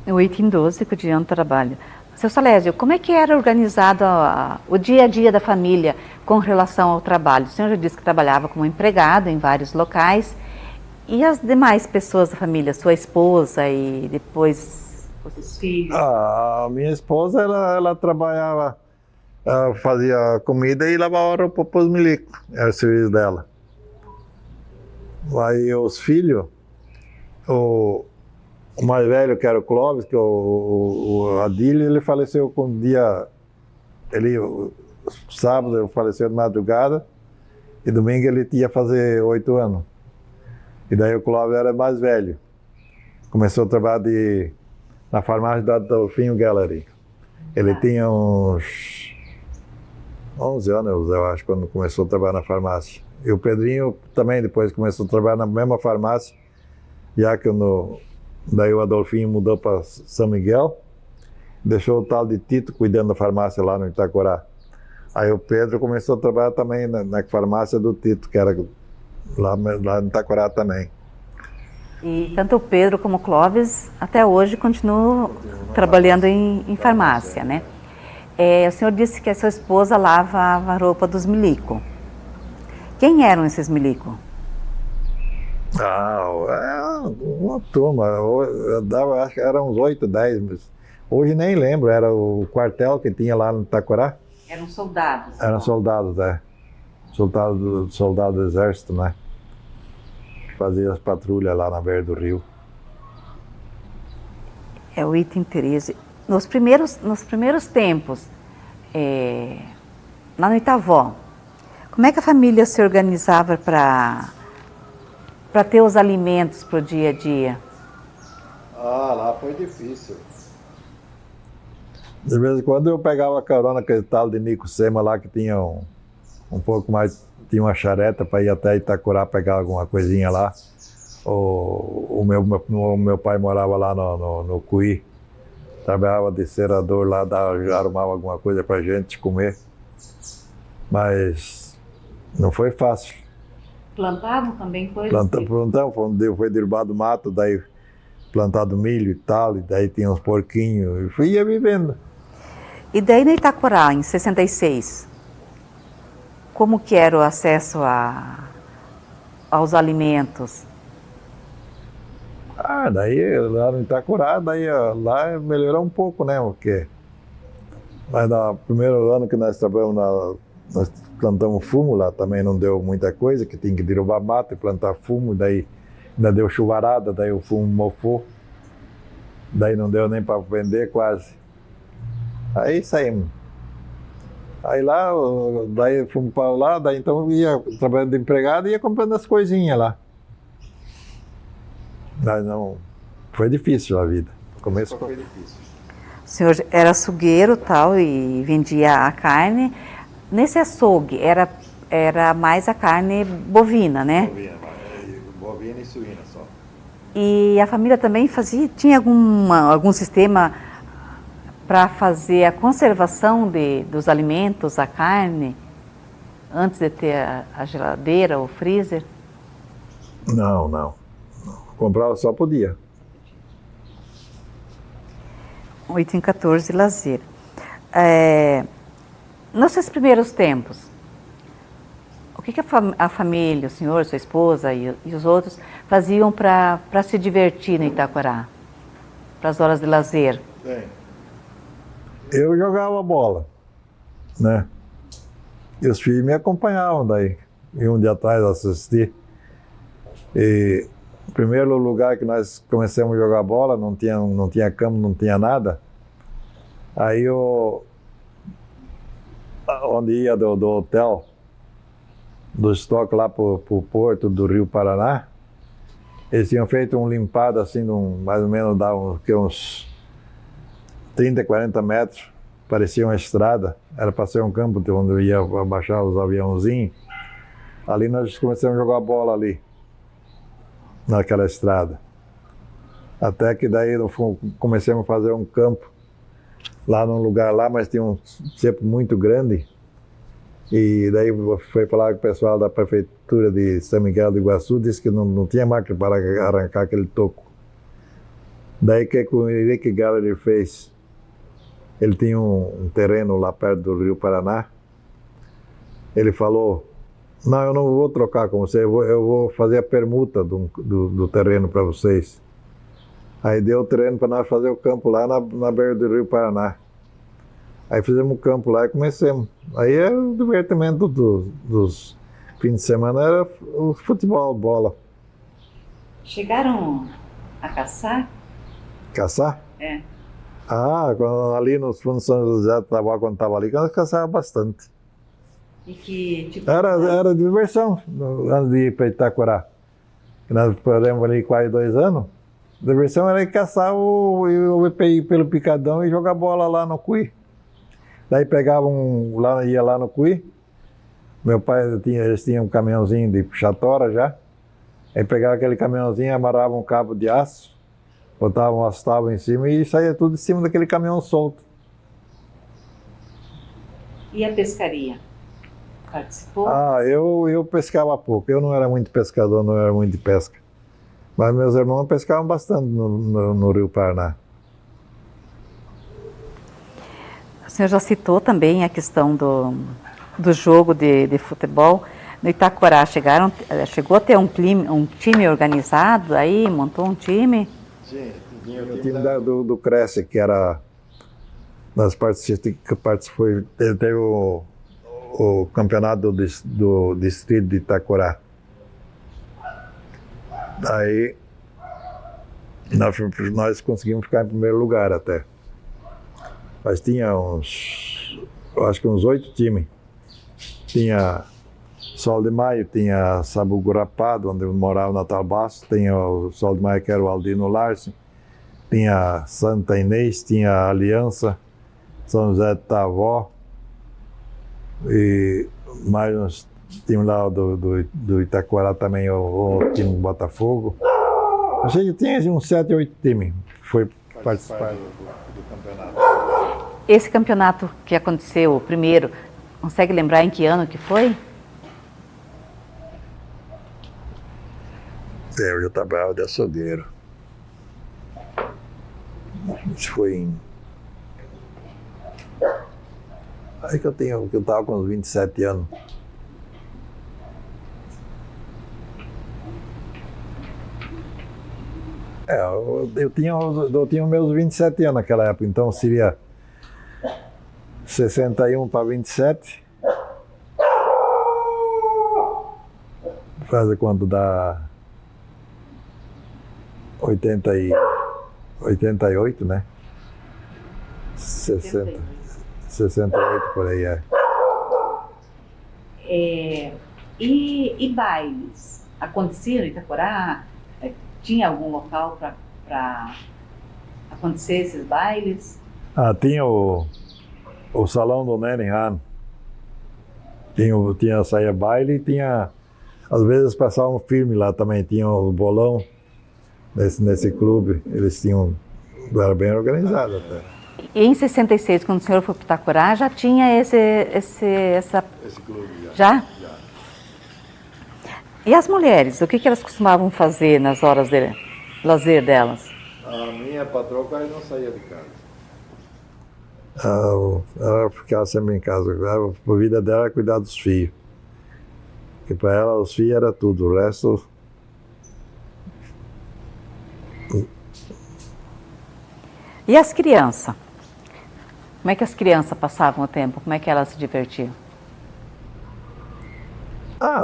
[SPEAKER 1] O item 12, cotidiano do trabalho. Seu Salésio, como é que era organizado o dia a dia da família com relação ao trabalho? O senhor já disse que trabalhava como empregado em vários locais. E as demais pessoas da família, sua esposa e depois os filhos?
[SPEAKER 2] A minha esposa, ela trabalhava, fazia comida e lavava roupa para os milicos, era o serviço dela. Aí os filhos, o mais velho, que era o Clóvis, que o Adílio, ele faleceu com um dia, sábado ele faleceu de madrugada, e domingo ele ia fazer 8 anos. E daí o Clóvis era mais velho. Começou a trabalhar na farmácia da Adolfinho Gallery. Ele tinha uns 11 anos, eu acho, quando começou a trabalhar na farmácia. E o Pedrinho também depois começou a trabalhar na mesma farmácia, já que daí o Adolfinho mudou para São Miguel, deixou o tal de Tito cuidando da farmácia lá no Itacorá. Aí o Pedro começou a trabalhar também na farmácia do Tito, que era lá no Itacorá também.
[SPEAKER 1] E tanto o Pedro como o Clóvis até hoje continuam trabalhando em farmácia, né? O senhor disse que a sua esposa lavava a roupa dos milico. Quem eram esses milico?
[SPEAKER 2] Uma turma, acho que eram uns 8, 10, mas hoje nem lembro, era o quartel que tinha lá no Itacorá.
[SPEAKER 1] Eram soldados.
[SPEAKER 2] Eram soldados, soldados do exército, né? Fazia as patrulhas lá na beira do rio.
[SPEAKER 1] É o item 13. Nos primeiros tempos, lá no Itavó, como é que a família se organizava para ter os alimentos para o dia a dia?
[SPEAKER 2] Lá foi difícil. De vez em quando eu pegava carona com aquele tal de Nico Sema lá, que tinha um pouco mais, tinha uma charreta para ir até Itacurá pegar alguma coisinha lá. O meu pai morava lá no Cuí, trabalhava de cerador lá, arrumava alguma coisa para a gente comer. Mas não foi fácil.
[SPEAKER 1] Plantavam também coisas?
[SPEAKER 2] Plantamos, foi derrubado mato, daí plantado milho e tal, e daí tinha uns porquinhos, e ia vivendo.
[SPEAKER 1] E daí no Itacorá, em 66, como que era o acesso aos alimentos?
[SPEAKER 2] Daí lá no Itacorá, lá melhorou um pouco, né, mas no primeiro ano que nós trabalhamos, nós plantamos fumo lá, também não deu muita coisa, que tinha que derrubar mato e plantar fumo, daí ainda deu chuvarada, daí o fumo mofou, daí não deu nem para vender quase. Aí saímos. Aí lá, daí fomos para lá, daí então ia trabalhando de empregado e ia comprando as coisinhas lá. Mas não, foi difícil a vida. No começo foi difícil.
[SPEAKER 1] O senhor era açougueiro tal e vendia a carne. Nesse açougue era mais a carne bovina, né?
[SPEAKER 2] Bovina e suína só.
[SPEAKER 1] E a família também tinha algum sistema para fazer a conservação dos alimentos, a carne, antes de ter a geladeira, o freezer?
[SPEAKER 2] Não. Comprava só por dia.
[SPEAKER 1] 814, lazer. Nos seus primeiros tempos, o que a família, o senhor, sua esposa e os outros faziam para se divertir no Itacorá? Para as horas de lazer?
[SPEAKER 2] Eu jogava bola, né? E os filhos me acompanhavam daí. Iam de atrás assistir. E o primeiro lugar que nós começamos a jogar bola, não tinha cama, não tinha nada. Aí onde ia do hotel, do estoque lá pro porto do Rio Paraná, eles tinham feito um limpado assim, mais ou menos dá uns 30, 40 metros, parecia uma estrada, era para ser um campo onde eu ia abaixar os aviãozinhos. Ali nós começamos a jogar bola ali, naquela estrada. Até que daí comecemos a fazer um campo lá num lugar lá, mas tinha um cepo muito grande. E daí foi falar com o pessoal da prefeitura de São Miguel do Iguaçu, disse que não tinha máquina para arrancar aquele toco. Daí que o Henrique Gallery fez? Ele tinha um terreno lá perto do Rio Paraná. Ele falou, não, eu não vou trocar com você, eu vou fazer a permuta do terreno para vocês. Aí deu o terreno para nós fazer o campo lá na beira do Rio Paraná. Aí fizemos o campo lá e começamos. Aí o divertimento dos fins de semana era o futebol, bola.
[SPEAKER 1] Chegaram a caçar?
[SPEAKER 2] Caçar?
[SPEAKER 1] É.
[SPEAKER 2] Ali nos fundos de São José, quando estava ali, nós caçava bastante.
[SPEAKER 1] E que tipo
[SPEAKER 2] Era diversão, antes de ir para Itaquará. Nós paramos ali quase 2 anos. A diversão era ir caçar ir pelo picadão e jogar bola lá no Cuí. Daí ia lá no Cuí. Meu pai eles tinham um caminhãozinho de puxar tora já. Aí pegava aquele caminhãozinho, amarrava um cabo de aço, botava umas tábuas em cima e saía tudo em cima daquele caminhão solto.
[SPEAKER 1] E a pescaria? Participou?
[SPEAKER 2] Eu pescava pouco. Eu não era muito pescador, não era muito de pesca. Mas meus irmãos pescavam bastante no Rio Paraná.
[SPEAKER 1] O senhor já citou também a questão do jogo de futebol. No Itaquará chegou a ter um time organizado aí, montou um time?
[SPEAKER 2] Sim, tinha o time do Cresce, que era das participantes que participou. Ele teve o campeonato do distrito de Itaquará. Aí nós conseguimos ficar em primeiro lugar até. Mas tinha acho que uns 8 times. Tinha Sol de Maio, tinha Sabugurapado, onde eu morava, Natal Basso, tinha o Sol de Maio, que era o Aldino Larsen, tinha Santa Inês, tinha Aliança, São José de Tavó, e mais uns times lá do Itaquará também, o time do Botafogo. Achei que tinha uns 7, 8 times que foi participar do campeonato.
[SPEAKER 1] Esse campeonato que aconteceu, o primeiro, consegue lembrar em que ano que foi?
[SPEAKER 2] Eu já trabalhava de açougueiro. Isso foi em... Aí que eu estava com uns 27 anos. Eu tinha meus 27 anos naquela época, então seria 61 para 27. Faz quanto dá 88, né? 68 por aí,
[SPEAKER 1] E bailes? Acontecia no Itaquará? Tinha algum local para acontecer esses bailes?
[SPEAKER 2] Tinha o salão do Nene Han. Saía baile e tinha... Às vezes passava um filme lá também, tinha o bolão nesse clube. Eles tinham... Era bem organizado até.
[SPEAKER 1] E em 66, quando o senhor foi para Itaquará, já tinha esse
[SPEAKER 2] clube
[SPEAKER 1] já? E as mulheres, o que elas costumavam fazer nas horas de lazer delas?
[SPEAKER 2] A minha patroa quase não saía de casa. Ela ficava sempre em casa. A vida dela era cuidar dos filhos. Porque para ela os filhos era tudo, o resto...
[SPEAKER 1] E as crianças? Como é que as crianças passavam o tempo? Como é que elas se divertiam?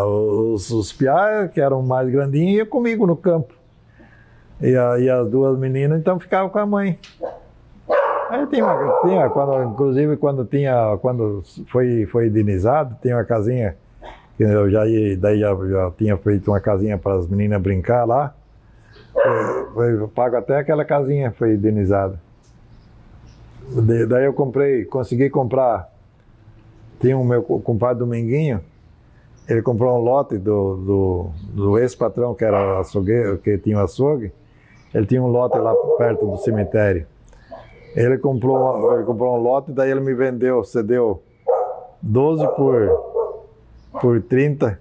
[SPEAKER 2] Os piá, que eram mais grandinhos, iam comigo no campo. E as 2 meninas, então, ficavam com a mãe. Aí inclusive quando foi indenizado, tinha uma casinha, que eu já tinha feito uma casinha para as meninas brincar lá. Eu pago até aquela casinha, foi indenizada. Daí eu consegui comprar. Tinha o meu compadre Dominguinho, ele comprou um lote do ex-patrão, que era açougueiro, que tinha um açougue. Ele tinha um lote lá perto do cemitério. Ele comprou um lote, daí ele me cedeu 12 por 30.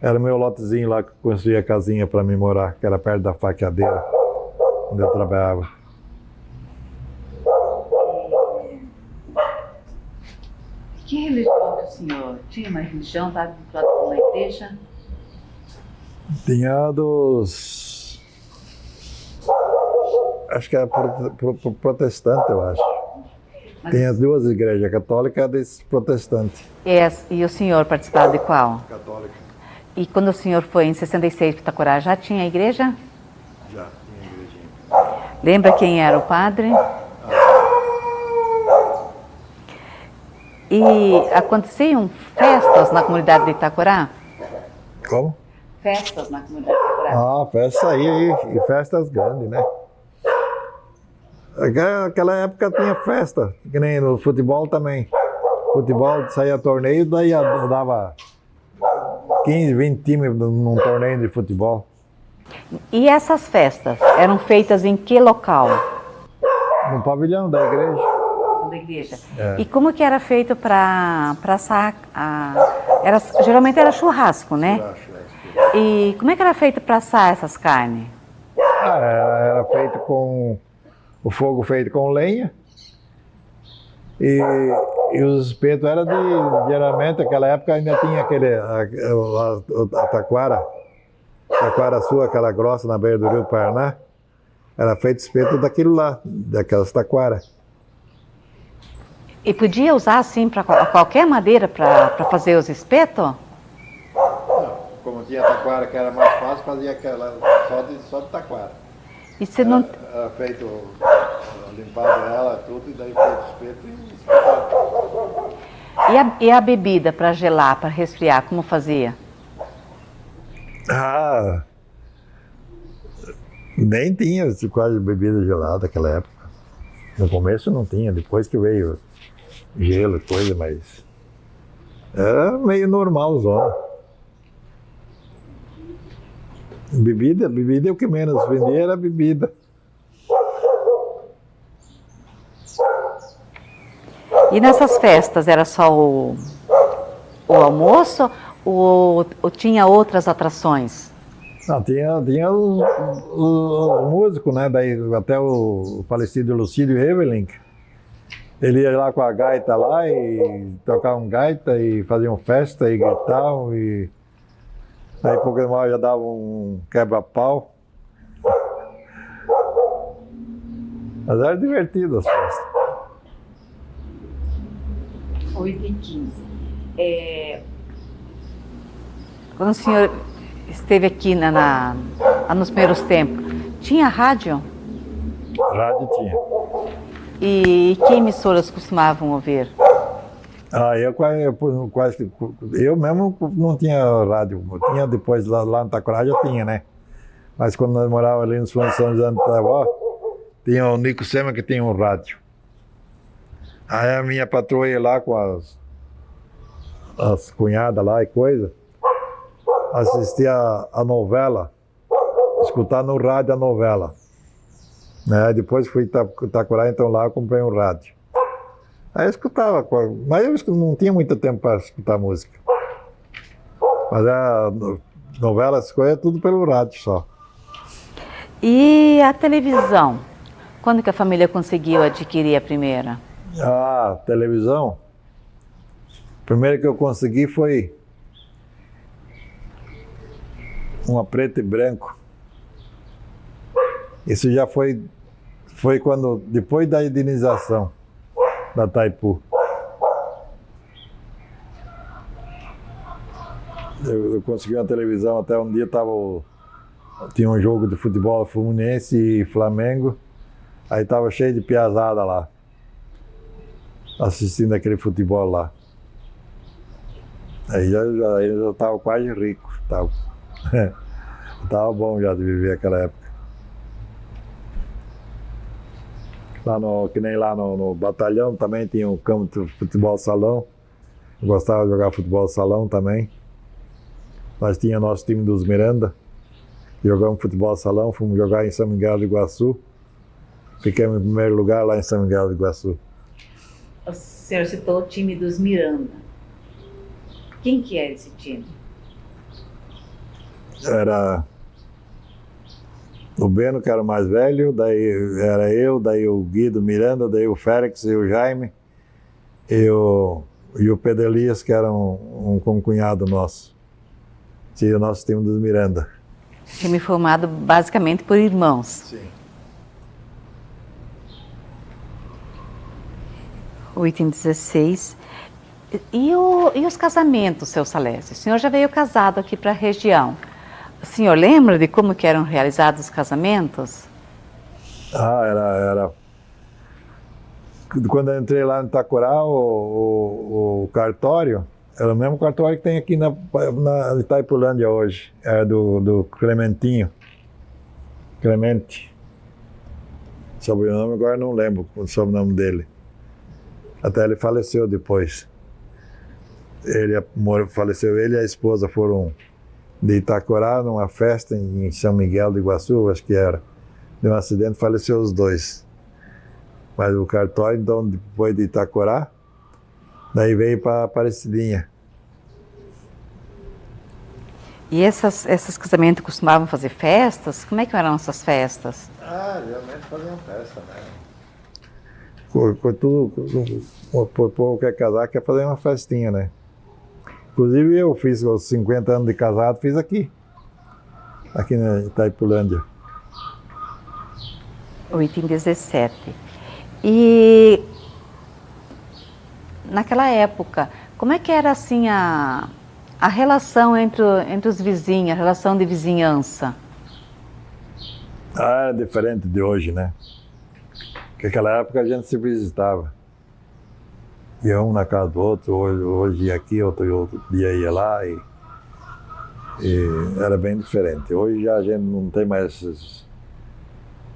[SPEAKER 2] Era o meu lotezinho lá que eu construí a casinha para mim morar, que era perto da faqueadeira, onde eu trabalhava.
[SPEAKER 1] Que religião que o senhor tinha? Uma religião? Estava vinculado com uma igreja?
[SPEAKER 2] Tinha acho que era protestante, eu acho.
[SPEAKER 1] Mas...
[SPEAKER 2] Tem as duas igrejas, a católica e a protestante.
[SPEAKER 1] E o senhor participava de qual?
[SPEAKER 2] Católica.
[SPEAKER 1] E quando o senhor foi em 66 para Itacorá, já tinha igreja?
[SPEAKER 2] Já, tinha igrejinha.
[SPEAKER 1] Lembra quem era o padre? E aconteciam festas na comunidade de Itacorá?
[SPEAKER 2] Como?
[SPEAKER 1] Festas na comunidade de Itacorá.
[SPEAKER 2] Ah, festa aí, e festas grandes, né? Naquela época tinha festa, que nem no futebol também. Futebol saía torneio, daí dava 15, 20 times num torneio de futebol.
[SPEAKER 1] E essas festas eram feitas em que local?
[SPEAKER 2] No pavilhão da igreja.
[SPEAKER 1] Da igreja.
[SPEAKER 2] É.
[SPEAKER 1] E como que era feito para assar? Geralmente era churrasco, né? E como é que era feito para assar essas carnes?
[SPEAKER 2] Era feito com o fogo feito com lenha. E os espetos eram geralmente, naquela época ainda tinha a taquara sua, aquela grossa na beira do Rio Paraná. Era feito espeto daquilo lá, daquelas taquaras.
[SPEAKER 1] E podia usar assim para qualquer madeira para fazer os espetos?
[SPEAKER 2] Não, como tinha taquara que era mais fácil, fazia aquela só de taquara.
[SPEAKER 1] E você não...
[SPEAKER 2] Era feito, limpado ela, tudo, e daí feito espeto e espetado.
[SPEAKER 1] E a bebida para gelar, para resfriar, como fazia?
[SPEAKER 2] Nem tinha quase bebida gelada naquela época. No começo não tinha, depois que veio gelo e coisa, mas era meio normal, zona. Bebida, o que menos vendia era bebida.
[SPEAKER 1] E nessas festas era só o almoço ou tinha outras atrações?
[SPEAKER 2] Não, tinha os músicos, né? Daí até o falecido Lucídio Evelyn, ele ia lá com a gaita lá e tocavam gaita e faziam festa e gritavam e aí pouco mal já dava um quebra-pau. Mas era divertido as festas.
[SPEAKER 1] 8h15. Quando o senhor esteve aqui nos primeiros tempos, tinha rádio?
[SPEAKER 2] Rádio tinha.
[SPEAKER 1] E que emissoras costumavam ouvir?
[SPEAKER 2] Eu mesmo não tinha rádio. Tinha depois lá no Itacorá já tinha, né? Mas quando nós morávamos ali nos São José do Itaiuá, tinha o Nico Sema que tinha um rádio. Aí a minha patroa ia lá com as cunhadas lá e coisa, assistia a novela, escutar no rádio a novela. Né? Depois fui Itacorá, então lá eu comprei um rádio. Aí eu escutava, mas eu não tinha muito tempo para escutar música. Mas a novela, as coisas, tudo pelo rádio só.
[SPEAKER 1] E a televisão? Quando que a família conseguiu adquirir a primeira?
[SPEAKER 2] A televisão, a primeira que eu consegui foi uma preta e branco. Isso já foi quando, depois da indenização da Itaipu. Eu consegui uma televisão, até um dia tinha um jogo de futebol Fluminense e Flamengo, aí estava cheio de piazada lá. assistindo aquele futebol lá. Aí eu já estava quase rico. Tava bom já de viver aquela época. Que nem lá no batalhão também tinha um campo de futebol salão. Eu gostava de jogar futebol salão também. Nós tínhamos nosso time dos Miranda. Jogamos futebol salão, fomos jogar em São Miguel do Iguaçu. Ficamos em primeiro lugar lá em São Miguel do Iguaçu.
[SPEAKER 1] O senhor citou o time dos Miranda. Quem que é esse time?
[SPEAKER 2] Era o Beno, que era o mais velho, daí era eu, daí o Guido Miranda, daí o Félix e o Jaime, e o Pedro Elias, que era um concunhado nosso. Tinha o nosso time dos Miranda.
[SPEAKER 1] Time formado basicamente por irmãos.
[SPEAKER 2] Sim.
[SPEAKER 1] O item 16. E os casamentos, seu Salésio? O senhor já veio casado aqui para a região. O senhor lembra de como que eram realizados os casamentos?
[SPEAKER 2] Era... Quando eu entrei lá no Itacorá, o cartório, era o mesmo cartório que tem aqui na Itaipulândia hoje. Era do Clementinho. Clemente. Sobrenome agora não lembro o sobrenome dele. Até ele faleceu depois. Faleceu ele e a esposa foram de Itacorá numa festa em São Miguel do Iguaçu, acho que era. Deu um acidente, faleceu os dois. Mas o cartório, então, depois de Itacorá, daí veio para Aparecidinha.
[SPEAKER 1] E esses casamentos costumavam fazer festas? Como é que eram essas festas?
[SPEAKER 2] Geralmente faziam festa, né? O povo quer casar, quer fazer uma festinha, né? Inclusive eu fiz os 50 anos de casado, fiz aqui na Itaipulândia.
[SPEAKER 1] O item 17. E naquela época, como é que era assim a relação entre os vizinhos, a relação de vizinhança?
[SPEAKER 2] É diferente de hoje, né? Porque naquela época a gente se visitava. Ia um na casa do outro, hoje ia aqui, outro dia ia lá e era bem diferente. Hoje já a gente não tem mais esses...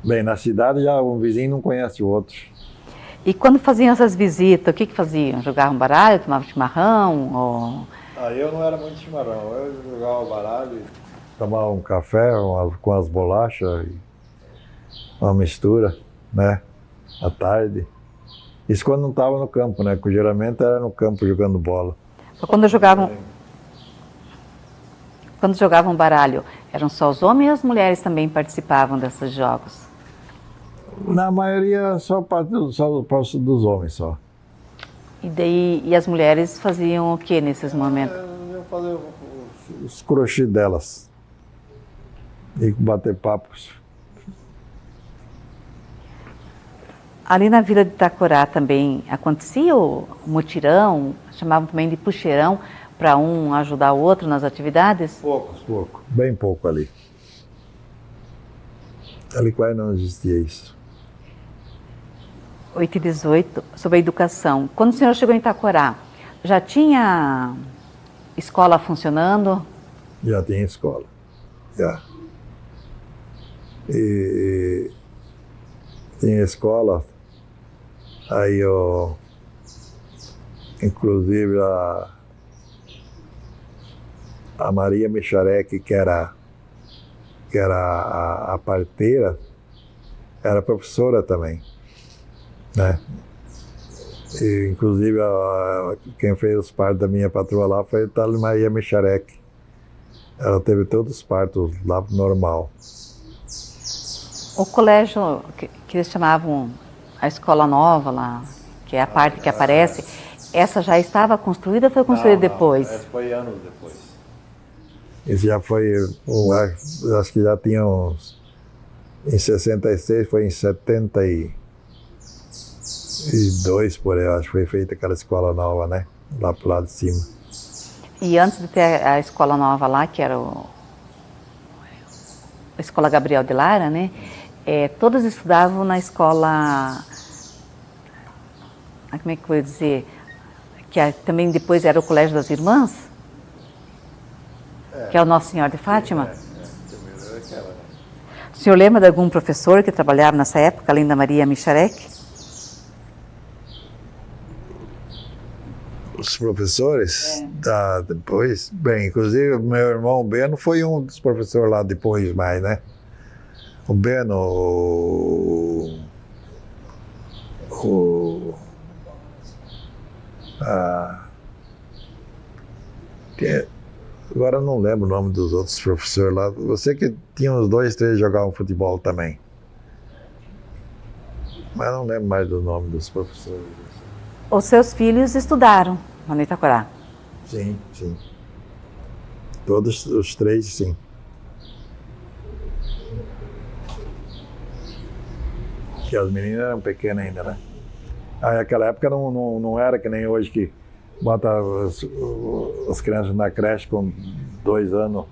[SPEAKER 2] Bem, na cidade já um vizinho não conhece o outro.
[SPEAKER 1] E quando faziam essas visitas, o que faziam? Jogavam baralho, tomavam chimarrão? Ou...
[SPEAKER 2] Eu não era muito chimarrão, eu jogava baralho, tomava um café com as bolachas, uma mistura, né, à tarde. Isso quando não estava no campo, né, porque geralmente era no campo jogando bola.
[SPEAKER 1] Quando jogavam baralho, eram só os homens ou as mulheres também participavam desses jogos?
[SPEAKER 2] Na maioria só parte dos homens só.
[SPEAKER 1] E as mulheres faziam o que nesses momentos?
[SPEAKER 2] Eu fazia os crochê delas e bater papos.
[SPEAKER 1] Ali na Vila de Itacorá também acontecia o mutirão, chamavam também de puxeirão, para um ajudar o outro nas atividades?
[SPEAKER 2] Pouco, bem pouco ali. Ali quase não existia isso.
[SPEAKER 1] 8 e 18, sobre a educação. Quando o senhor chegou em Itacorá, já tinha escola funcionando?
[SPEAKER 2] Já tinha escola, já. E tinha escola, aí inclusive a Maria Micharek, que era a parteira, era professora também, né? E, inclusive quem fez os partos da minha patroa lá foi a tal Maria Micharek. Ela teve todos os partos lá normal.
[SPEAKER 1] O colégio que eles chamavam a escola nova lá, que é a parte que aparece, essa já estava construída ou foi construída depois?
[SPEAKER 2] Essa foi anos depois. Isso já foi, acho que já tinha uns, em 66, foi em 72 por aí, acho que foi feita aquela escola nova, né? Lá pro lado de cima.
[SPEAKER 1] E antes de ter a escola nova lá, que era a Escola Gabriel de Lara, né? Todos estudavam na escola como é que eu vou dizer, também depois era o Colégio das Irmãs, que é o Nossa Senhora de Fátima. O senhor lembra de algum professor que trabalhava nessa época, além da Maria Micharek?
[SPEAKER 2] Os professores, depois, bem, inclusive meu irmão Beno foi um dos professores lá depois mais, né? O Beno, agora eu não lembro o nome dos outros professores lá. Você que tinha uns 2, 3 que jogavam futebol também. Mas não lembro mais do nome dos professores.
[SPEAKER 1] Os seus filhos estudaram lá no Itacorá?
[SPEAKER 2] Sim, sim. Todos os 3, sim. Que as meninas eram pequenas ainda, né? Naquela época não era que nem hoje que bota as crianças na creche com 2 anos.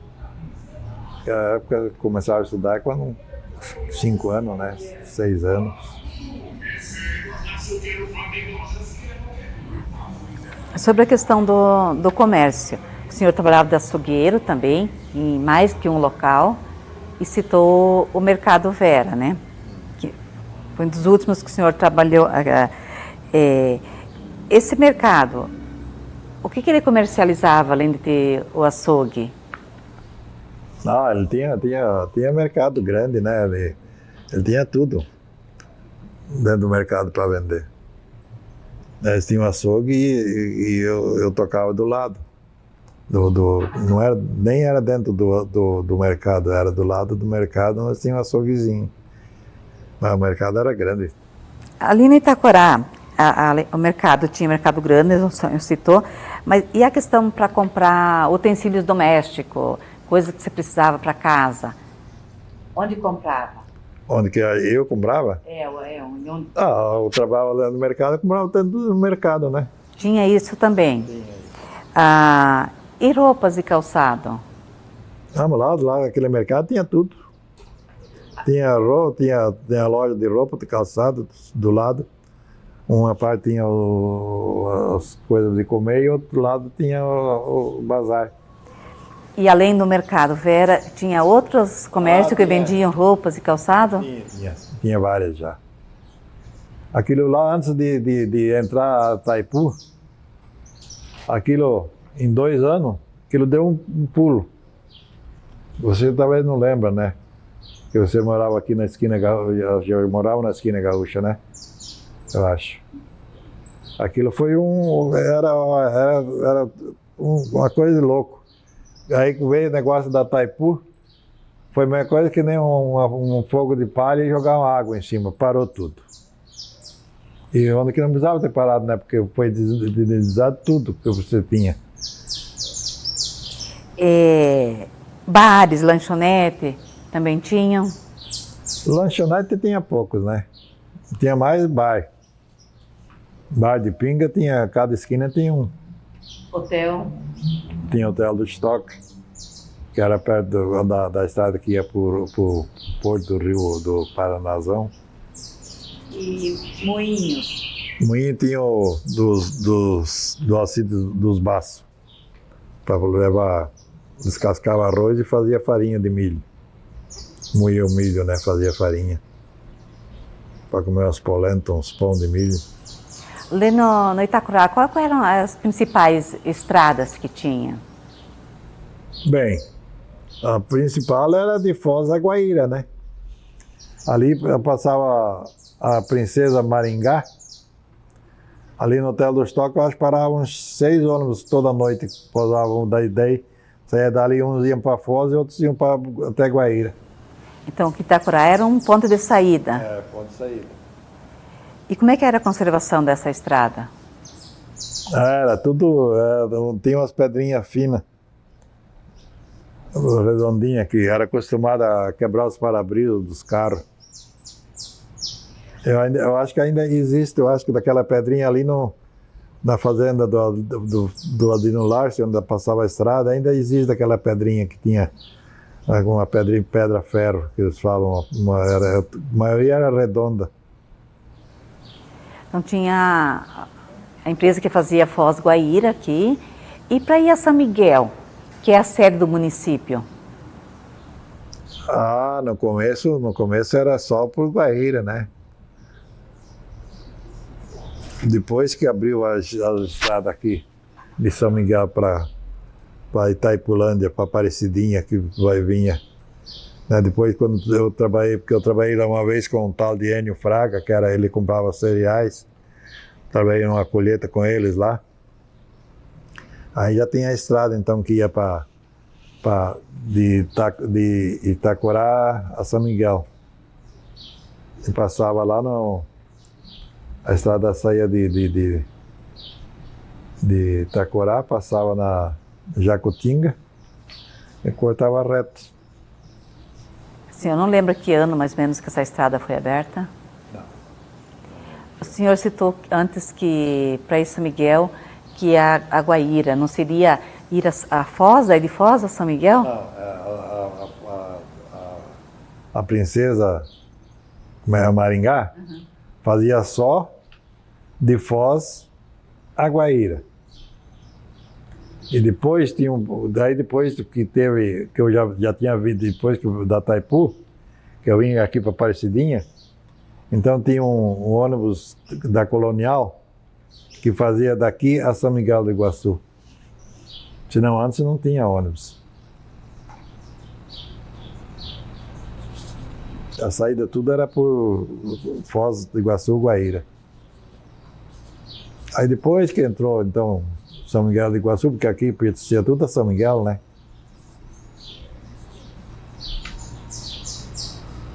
[SPEAKER 2] Naquela época começaram a estudar com 5 anos, né? 6 anos.
[SPEAKER 1] Sobre a questão do comércio, o senhor trabalhava de açougueiro também, em mais que um local, e citou o Mercado Vera, né? Que foi um dos últimos que o senhor trabalhou. Esse mercado, o que ele comercializava, além de ter o açougue?
[SPEAKER 2] Ele tinha mercado grande, né? Ele tinha tudo dentro do mercado para vender. Eles tinham açougue e eu tocava do lado. Não era, nem era dentro do mercado, era do lado do mercado, nós tínhamos um açouguezinho. Mas o mercado era grande.
[SPEAKER 1] Ali no Itacorá, o mercado tinha mercado grande, o senhor citou, mas e a questão para comprar utensílios domésticos, coisas que você precisava para casa? Onde comprava?
[SPEAKER 2] Onde que eu comprava?
[SPEAKER 1] Onde?
[SPEAKER 2] Eu trabalhava lá no mercado, eu comprava tanto no mercado, né?
[SPEAKER 1] Tinha isso também?
[SPEAKER 2] Tinha.
[SPEAKER 1] E roupas e calçado?
[SPEAKER 2] Lá naquele mercado tinha tudo. Tinha loja de roupa, de calçado do lado. Uma parte tinha as coisas de comer e outro lado tinha o bazar.
[SPEAKER 1] E além do Mercado Vera, tinha outros comércios que vendiam roupas e calçado?
[SPEAKER 2] Tinha várias já. Aquilo lá, antes de entrar a Itaipu, aquilo, em 2 anos, aquilo deu um pulo. Você talvez não lembra, né? Que você morava aqui na esquina gaúcha, eu morava na esquina gaúcha, né? Eu acho. Aquilo foi era uma coisa de louco. Aí veio o negócio da Itaipu, foi a mesma coisa que nem um fogo de palha e jogar uma água em cima, parou tudo. E onde que não precisava ter parado, né? Porque foi deslizado tudo que você tinha.
[SPEAKER 1] Bares, lanchonete, também tinham?
[SPEAKER 2] Lanchonete tinha poucos, né? Tinha mais bar. Bar de pinga, cada esquina tinha um.
[SPEAKER 1] Hotel?
[SPEAKER 2] Tinha o Hotel do Estoque, que era perto da estrada que ia para o Porto do Rio do Paranazão.
[SPEAKER 1] E moinhos?
[SPEAKER 2] Moinho tinha do Alcides dos Baços, para levar, descascava arroz e fazia farinha de milho. Moía o milho, né? Fazia farinha. Para comer umas polentas, uns pão de milho.
[SPEAKER 1] Ali no Itacorá, quais eram as principais estradas que tinha?
[SPEAKER 2] Bem, a principal era de Foz a Guaíra, né? Ali passava a Princesa Maringá. Ali no Hotel do Estoque, eu acho que paravam uns 6 ônibus toda noite, pousavam daí. Saía dali, uns iam para Foz e outros iam até Guaíra.
[SPEAKER 1] Então, Itacorá era um ponto de saída?
[SPEAKER 2] Ponto de saída.
[SPEAKER 1] E como é que era a conservação dessa estrada?
[SPEAKER 2] Era tudo, tinha umas pedrinhas finas, redondinhas, que era acostumada a quebrar os para-brisas dos carros. Eu acho que ainda existe, eu acho que daquela pedrinha ali na fazenda do Adino Larce, onde passava a estrada, ainda existe aquela pedrinha que tinha alguma pedra-ferro, que eles falam, a maioria era redonda.
[SPEAKER 1] Então tinha a empresa que fazia Foz do Guaíra aqui. E para ir a São Miguel, que é a sede do município?
[SPEAKER 2] Ah, no começo era só por Guaíra, né? Depois que abriu a estrada aqui de São Miguel para Itaipulândia, para Aparecidinha, que vai vinha. Né? Depois, quando eu trabalhei, porque eu trabalhei lá uma vez com um tal de Enio Fraga, que era, ele comprava cereais, trabalhei numa colheita com eles lá. Aí já tinha a estrada, então, que ia de Itacorá a São Miguel. E passava lá a estrada saía de Itacorá, passava na Jacutinga e cortava reto.
[SPEAKER 1] Sim, eu não lembro que ano mais ou menos que essa estrada foi aberta.
[SPEAKER 2] Não.
[SPEAKER 1] O senhor citou antes que para ir São Miguel, que a Guaíra, não seria ir a Foz, aí de Foz a São Miguel?
[SPEAKER 2] Não, a princesa Maringá fazia só de Foz a Guaíra. E depois depois que teve, que eu já tinha vindo depois da Itaipu, que eu vim aqui para Aparecidinha, então tinha um ônibus da Colonial que fazia daqui a São Miguel do Iguaçu. Senão antes não tinha ônibus. A saída tudo era por Foz do Iguaçu, Guaíra. Aí depois que entrou, então, São Miguel do Iguaçu, porque aqui pertencia tudo a São Miguel, né?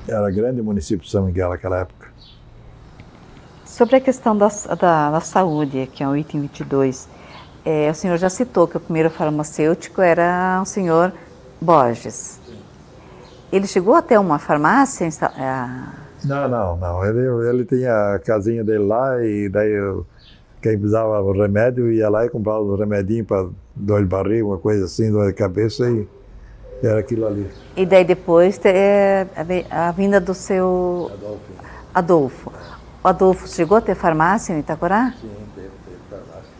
[SPEAKER 2] Era grande o município de São Miguel naquela época.
[SPEAKER 1] Sobre a questão da saúde, que é o item 22, o senhor já citou que o primeiro farmacêutico era o senhor Borges. Ele chegou até uma farmácia?
[SPEAKER 2] Não. Ele tinha a casinha dele lá e daí quem precisava do remédio ia lá e comprava um remedinho para dor de barriga, uma coisa assim, dor de cabeça e era aquilo ali.
[SPEAKER 1] E daí depois a vinda do seu Adolfo. O Adolfo chegou a ter farmácia em Itacorá?
[SPEAKER 2] Sim, teve farmácia.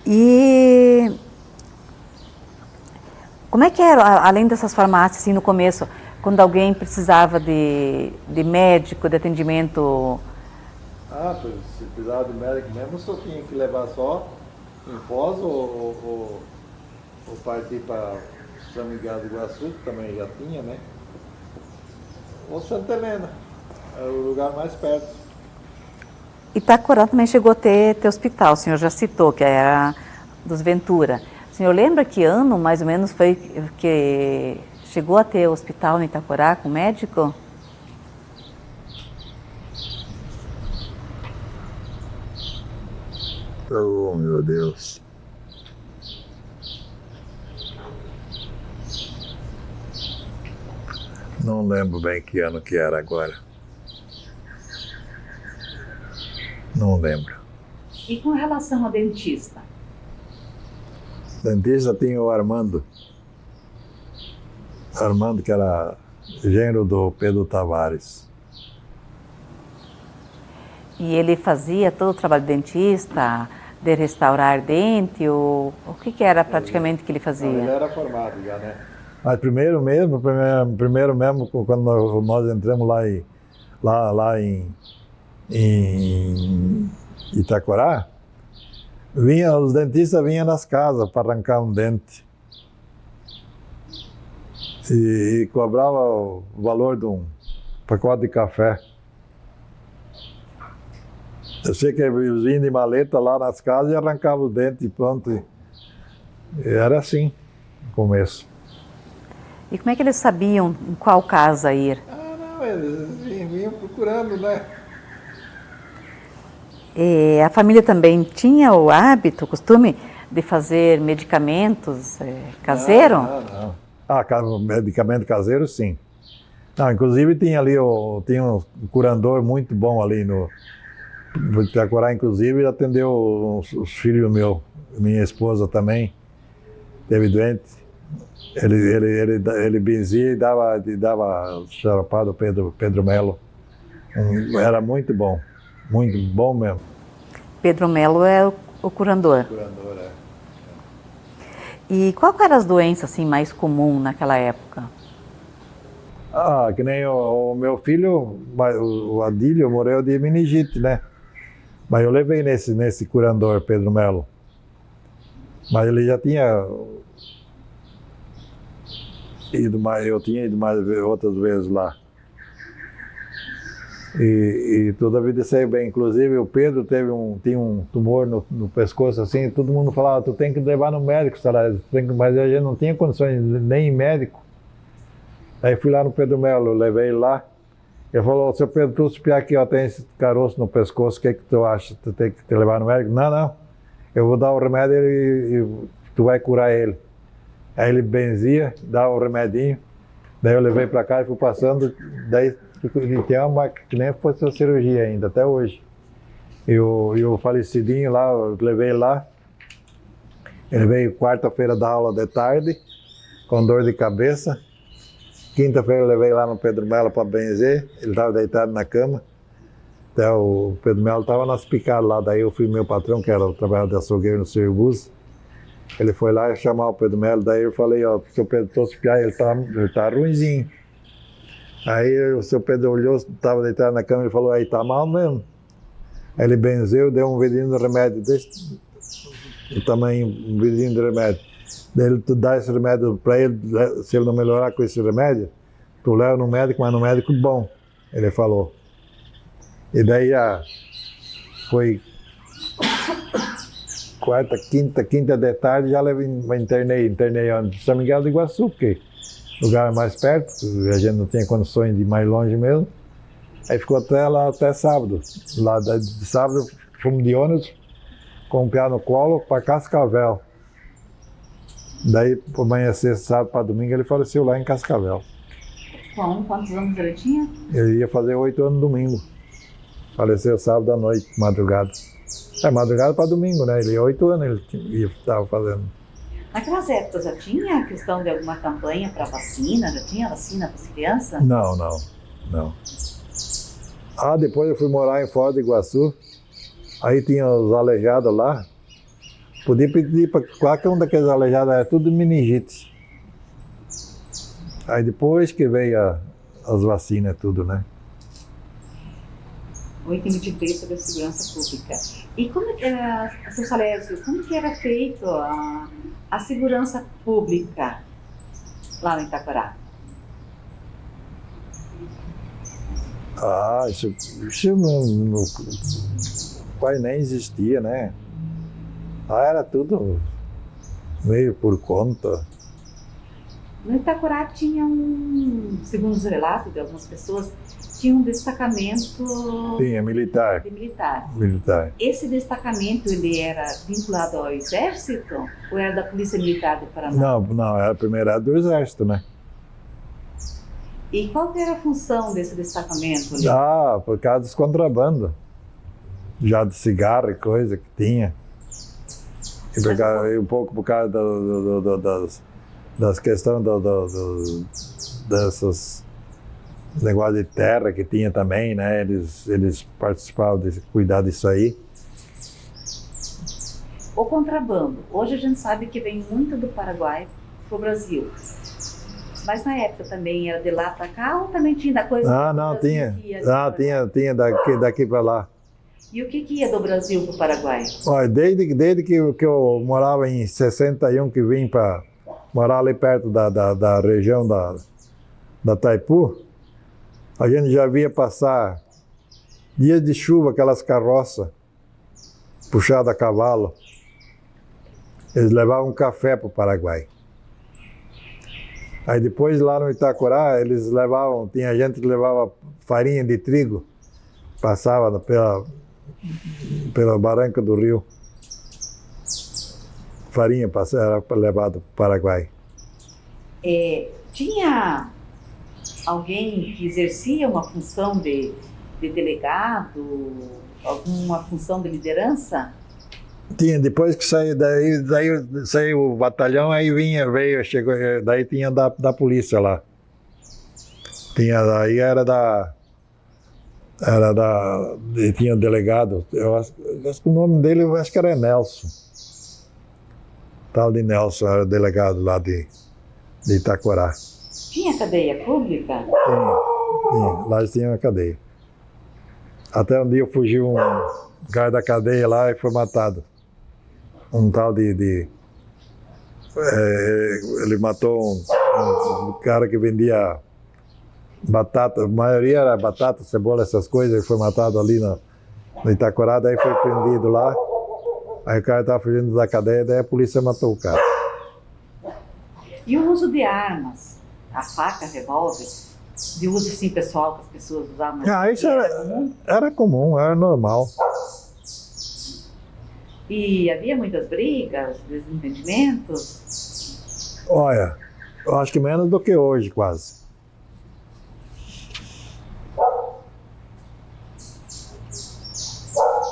[SPEAKER 1] E como é que era, além dessas farmácias, assim, no começo, quando alguém precisava de médico, de atendimento?
[SPEAKER 2] Se precisava de médico mesmo, só tinha que levar só em Foz ou partir para São Miguel do Iguaçu, que também já tinha, né? Ou Santa Helena, era o lugar mais perto.
[SPEAKER 1] Itacorá também chegou a ter hospital, o senhor já citou, que era dos Ventura. O senhor lembra que ano, mais ou menos, foi que chegou a ter hospital em Itacorá com médico?
[SPEAKER 2] Oh, meu Deus. Não lembro bem que ano que era agora. Não lembro.
[SPEAKER 1] E com relação ao dentista?
[SPEAKER 2] Dentista tinha o Armando. Armando, que era genro do Pedro Tavares.
[SPEAKER 1] E ele fazia todo o trabalho de dentista, de restaurar dente, ou o que era praticamente que ele fazia?
[SPEAKER 2] Não, ele era formado já, né? Mas primeiro mesmo, quando nós entramos lá em Itacorá, os dentistas vinham nas casas para arrancar um dente. E cobrava o valor de um pacote de café. Eu sei que eles vinham de maleta lá nas casas e arrancavam os dentes e pronto. E era assim, no começo.
[SPEAKER 1] E como é que eles sabiam em qual casa ir?
[SPEAKER 2] Não, eles vinham procurando, né?
[SPEAKER 1] E a família também tinha o hábito, o costume de fazer medicamentos caseiro?
[SPEAKER 2] Não. Medicamento caseiro, sim. Não, inclusive tinha tinha um curandor muito bom ali no Itacorá, inclusive atendeu os filhos meus, minha esposa também teve doente. Ele benzia e dava xaropado Pedro Melo. Era muito bom mesmo.
[SPEAKER 1] Pedro Melo é o curandor.
[SPEAKER 2] Curador, é.
[SPEAKER 1] E qual que eram as doenças assim, mais comuns naquela época?
[SPEAKER 2] Ah, que nem o meu filho, o Adílio, morreu de meningite, né? Mas eu levei nesse curandor, Pedro Melo. Mas ele já tinha ido mais, eu tinha ido mais outras vezes lá. E toda a vida saiu bem. Inclusive o Pedro tinha um tumor no pescoço assim, todo mundo falava, tu tem que levar no médico, mas a gente não tinha condições nem em médico. Aí fui lá no Pedro Melo, levei ele lá. Ele falou, seu Pedro, tu espiar aqui, ó, tem esse caroço no pescoço, o que tu acha? Tu tem que te levar no médico? Não, eu vou dar o remédio e tu vai curar ele. Aí ele benzia, dava o remedinho, daí eu levei para cá e fui passando, daí ele tem uma marca que nem fosse a cirurgia ainda, até hoje. E o falecidinho lá, eu levei ele lá, ele veio quarta-feira da aula de tarde, com dor de cabeça. Quinta-feira eu levei lá no Pedro Melo para benzer, ele estava deitado na cama. Até o Pedro Melo estava nas picadas lá, daí eu fui meu patrão, que era o trabalhador de açougueiro no Serviço. Ele foi lá chamar o Pedro Melo, daí eu falei, ó, seu Pedro trouxe piar, ele tá ruinzinho. Aí o seu Pedro olhou, estava deitado na cama e falou, aí tá mal mesmo. Aí ele benzeu, deu um vidrinho de remédio desse tamanho, um vidrinho de remédio. Daí tu dá esse remédio para ele, se ele não melhorar com esse remédio, tu leva no médico, mas no médico bom, ele falou. E daí foi quarta, quinta de tarde, já internei onde? São Miguel do Iguaçu, porque o lugar mais perto, a gente não tinha condições de ir mais longe mesmo. Aí ficou até sábado. Lá de sábado fomos de ônibus, com o piá no colo, para Cascavel. Daí, por amanhecer, sábado para domingo, ele faleceu lá em Cascavel.
[SPEAKER 1] Quantos anos ele tinha?
[SPEAKER 2] Ele ia fazer 8 anos no domingo. Faleceu sábado à noite, madrugada. Madrugada para domingo, né? Ele 8 anos ele estava fazendo.
[SPEAKER 1] Naquelas épocas já tinha a questão de alguma campanha para vacina? Já tinha vacina para as crianças?
[SPEAKER 2] Não. Depois eu fui morar em Foz do Iguaçu. Aí tinha os aleijados lá. Podia pedir para qualquer um daqueles aleijados, era tudo meningite. Aí depois que veio as vacinas, tudo, né?
[SPEAKER 1] O item de bem sobre a segurança pública. E como que era, seu Salésio, como que era feito a segurança pública lá no Itaquará?
[SPEAKER 2] Isso não, pai nem existia, né? Era tudo meio por conta.
[SPEAKER 1] No Itaquará tinha segundo os relatos de algumas pessoas, tinha um destacamento
[SPEAKER 2] Militar.
[SPEAKER 1] de militar.
[SPEAKER 2] Militar.
[SPEAKER 1] Esse destacamento, ele era vinculado ao Exército ou era da Polícia Militar do Paraná?
[SPEAKER 2] Não, era primeiro era do Exército, né?
[SPEAKER 1] E qual que era a função desse destacamento ali?
[SPEAKER 2] Por causa dos contrabandos. Já de cigarro e coisa que tinha. E um pouco por causa das questões dessas negócio de terra que tinha também, né? Eles participavam de cuidar disso aí.
[SPEAKER 1] O contrabando. Hoje a gente sabe que vem muito do Paraguai para o Brasil. Mas na época também era de lá para cá ou também tinha da coisa?
[SPEAKER 2] Tinha daqui para lá.
[SPEAKER 1] E o que ia do Brasil para o Paraguai?
[SPEAKER 2] Olha, desde que eu morava em 61, que vim para morar ali perto da região da Taipu, a gente já via passar dias de chuva, aquelas carroças puxadas a cavalo. Eles levavam café para o Paraguai. Aí depois lá no Itaquará, tinha gente que levava farinha de trigo, passava pela barranca do rio. Farinha era levada para o Paraguai.
[SPEAKER 1] Tinha alguém que exercia uma função de delegado, alguma função de liderança?
[SPEAKER 2] Tinha, depois que daí saiu o batalhão, aí chegou, daí tinha da polícia lá. Daí era E tinha um delegado, eu acho que o nome dele eu acho que era Nelson. Tal de Nelson, era delegado lá de Itacorá.
[SPEAKER 1] Tinha cadeia pública?
[SPEAKER 2] Tinha, lá eles tinham uma cadeia. Até um dia fugiu um cara da cadeia lá e foi matado. Um tal ele matou um cara que vendia batata, a maioria era batata, cebola, essas coisas, ele foi matado ali no Itacorá, daí foi prendido lá. Aí o cara estava fugindo da cadeia, daí a polícia matou o cara.
[SPEAKER 1] E o uso de armas? A faca, revólver? De uso sim pessoal que as pessoas usavam?
[SPEAKER 2] Isso era comum, era normal.
[SPEAKER 1] E havia muitas brigas, desentendimentos?
[SPEAKER 2] Olha, eu acho que menos do que hoje, quase.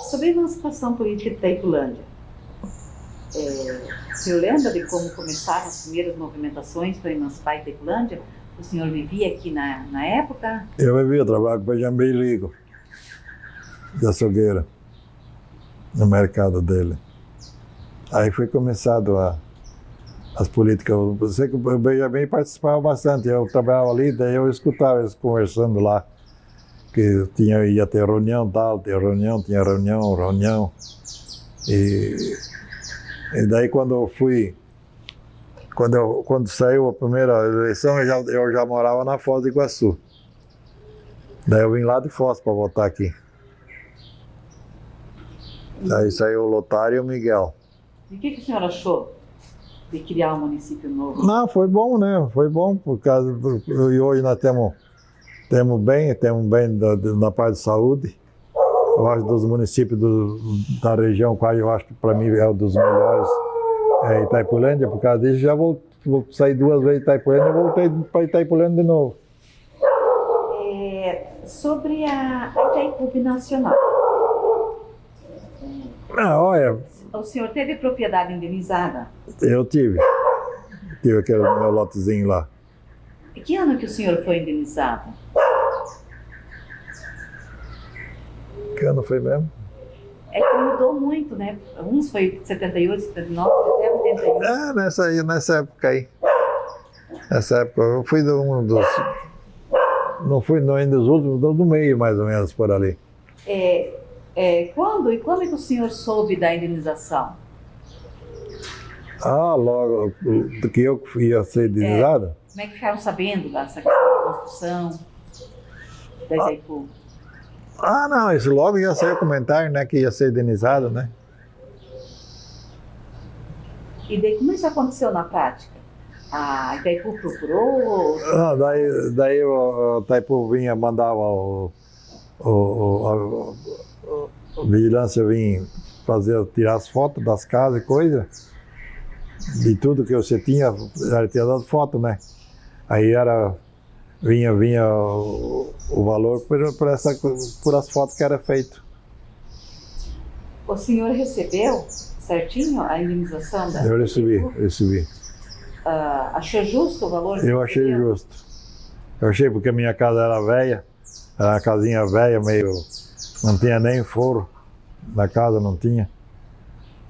[SPEAKER 1] Sobre a emancipação política de Itaipulândia, o senhor lembra de como começaram as primeiras movimentações para emancipar Itaipulândia? O senhor vivia aqui na época?
[SPEAKER 2] Eu vivia, eu trabalho com o Jambei Ligo, de açougueira, no mercado dele. Aí foi começado as políticas. Eu sei que o Benjamin participava bastante, eu trabalhava ali, daí eu escutava eles conversando lá, que ia ter reunião, tinha reunião. E daí quando saiu a primeira eleição, eu já morava na Foz do Iguaçu. Daí eu vim lá de Foz para votar aqui. Daí saiu o Lotário e o Miguel.
[SPEAKER 1] E o que o senhor achou de criar um município novo?
[SPEAKER 2] Não, foi bom, né? Foi bom, e hoje nós temos bem na parte de saúde. Eu acho dos municípios da região, quase eu acho que para mim é um dos melhores, Itaipulândia. Por causa disso, já vou sair 2 vezes de Itaipulândia e voltei para Itaipulândia de novo.
[SPEAKER 1] Sobre a Itaipu Nacional.
[SPEAKER 2] Olha,
[SPEAKER 1] O senhor teve propriedade indenizada?
[SPEAKER 2] eu tive aquele meu lotezinho lá.
[SPEAKER 1] E que ano que o senhor foi indenizado?
[SPEAKER 2] Que ano foi mesmo?
[SPEAKER 1] É que mudou muito, né? Uns foi 78, 79, até 81.
[SPEAKER 2] Nessa época aí. Nessa época, eu fui um dos... Não fui ainda dos últimos, do meio mais ou menos, por ali.
[SPEAKER 1] Quando é que o senhor soube da indenização?
[SPEAKER 2] Logo que eu ia ser indenizado?
[SPEAKER 1] Como é que ficaram sabendo dessa questão da construção da Itaipu?
[SPEAKER 2] Não, isso logo ia sair o comentário, né, que ia ser indenizado, né?
[SPEAKER 1] E daí como isso aconteceu na prática? A Itaipu procurou?
[SPEAKER 2] Daí o Itaipu mandava a vigilância vinha tirar as fotos das casas e coisa, de tudo que você tinha dado foto, né? Aí vinha o valor por as fotos que era feito.
[SPEAKER 1] O senhor recebeu certinho a indenização da
[SPEAKER 2] Eu recebi.
[SPEAKER 1] Achou justo o valor?
[SPEAKER 2] Eu achei justo. Eu achei porque a minha casa era velha, era uma casinha velha, não tinha nem forro na casa, não tinha.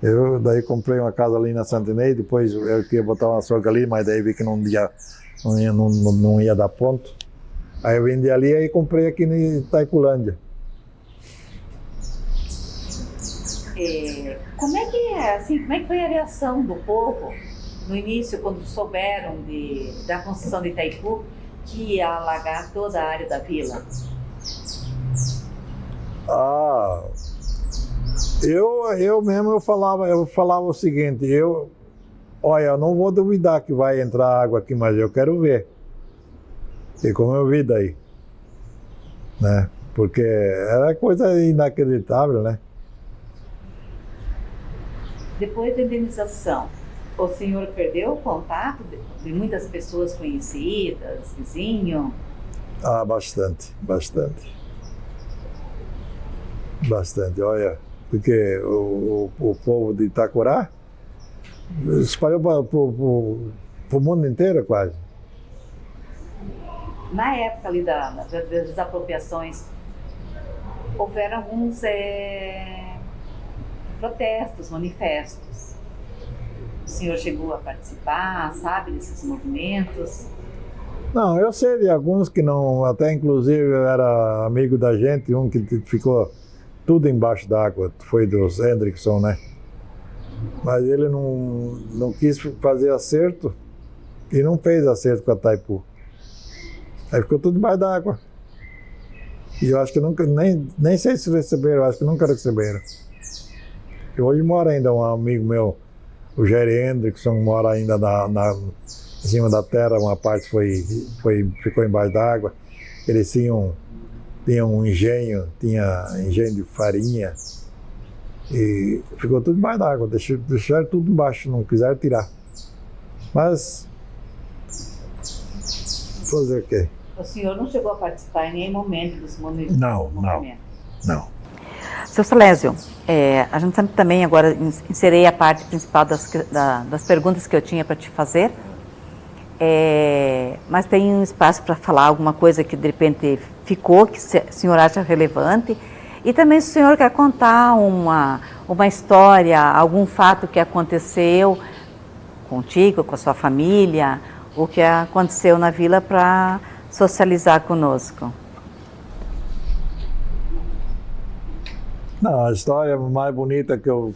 [SPEAKER 2] Eu daí comprei uma casa ali na Santa Inês, depois eu queria botar uma açougue ali, mas daí vi que não ia dar ponto. Aí eu vendi ali e comprei aqui em Itaipulândia.
[SPEAKER 1] Como é que foi a reação do povo no início, quando souberam da construção de Itaipu, que ia alagar toda a área da vila?
[SPEAKER 2] Eu mesmo falava o seguinte, olha, eu não vou duvidar que vai entrar água aqui, mas eu quero ver. E como eu vi daí, né? Porque era coisa inacreditável, né?
[SPEAKER 1] Depois da indenização, o senhor perdeu o contato de muitas pessoas conhecidas, vizinho?
[SPEAKER 2] Bastante. Olha, porque o povo de Itacorá espalhou para o mundo inteiro quase.
[SPEAKER 1] Na época ali das apropriações, houveram alguns protestos, manifestos. O senhor chegou a participar, sabe, desses movimentos?
[SPEAKER 2] Não, eu sei de alguns que não, até inclusive era amigo da gente, um que ficou tudo embaixo d'água, foi dos Hendrickson, né? Mas ele não quis fazer acerto e não fez acerto com a Itaipu. Aí ficou tudo embaixo d'água. E eu acho que nunca, nem sei se receberam, eu acho que nunca receberam. E hoje mora ainda um amigo meu, o Jerry Hendrickson, mora ainda em cima da terra, uma parte ficou embaixo d'água. Eles tinham um engenho, de farinha, e ficou tudo embaixo d'água, deixaram tudo embaixo, não quiseram tirar. Mas, fazer o quê?
[SPEAKER 1] O senhor não chegou a participar em nenhum momento dos movimentos?
[SPEAKER 2] Não.
[SPEAKER 1] Seu Salésio, a gente também agora inserei a parte principal das perguntas que eu tinha para te fazer, mas tem um espaço para falar alguma coisa que de repente ficou, que o senhor acha relevante, e também se o senhor quer contar uma história, algum fato que aconteceu contigo, com a sua família, o que aconteceu na vila para socializar conosco.
[SPEAKER 2] Não, a história mais bonita que eu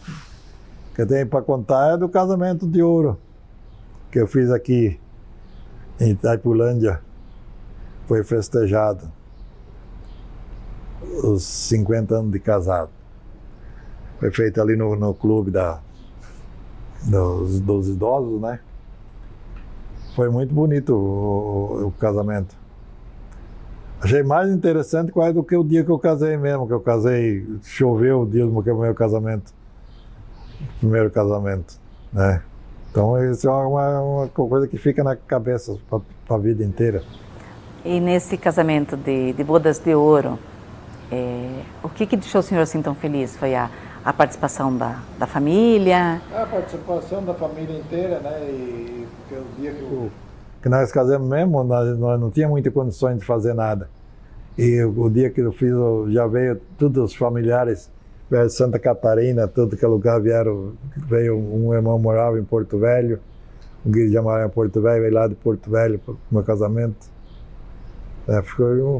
[SPEAKER 2] tenho para contar é do casamento de ouro que eu fiz aqui em Itaipulândia. Foi festejado os 50 anos de casado. Foi feito ali no clube dos idosos, né? Foi muito bonito o casamento. Achei mais interessante quase do que o dia que eu casei mesmo, que eu casei, choveu o dia do meu casamento, primeiro casamento, né? Então isso é uma coisa que fica na cabeça para a vida inteira.
[SPEAKER 1] E nesse casamento de bodas de ouro, o que deixou o senhor assim tão feliz? Foi a participação da família?
[SPEAKER 2] A participação da família inteira, né? E porque o dia que nós casamos mesmo, nós não tínhamos muitas condições de fazer nada. E o dia que eu fiz, já veio todos os familiares, veio de Santa Catarina, todo que lugar veio um irmão morava em Porto Velho, um Guilherme já morava em Porto Velho, veio lá de Porto Velho para o meu casamento.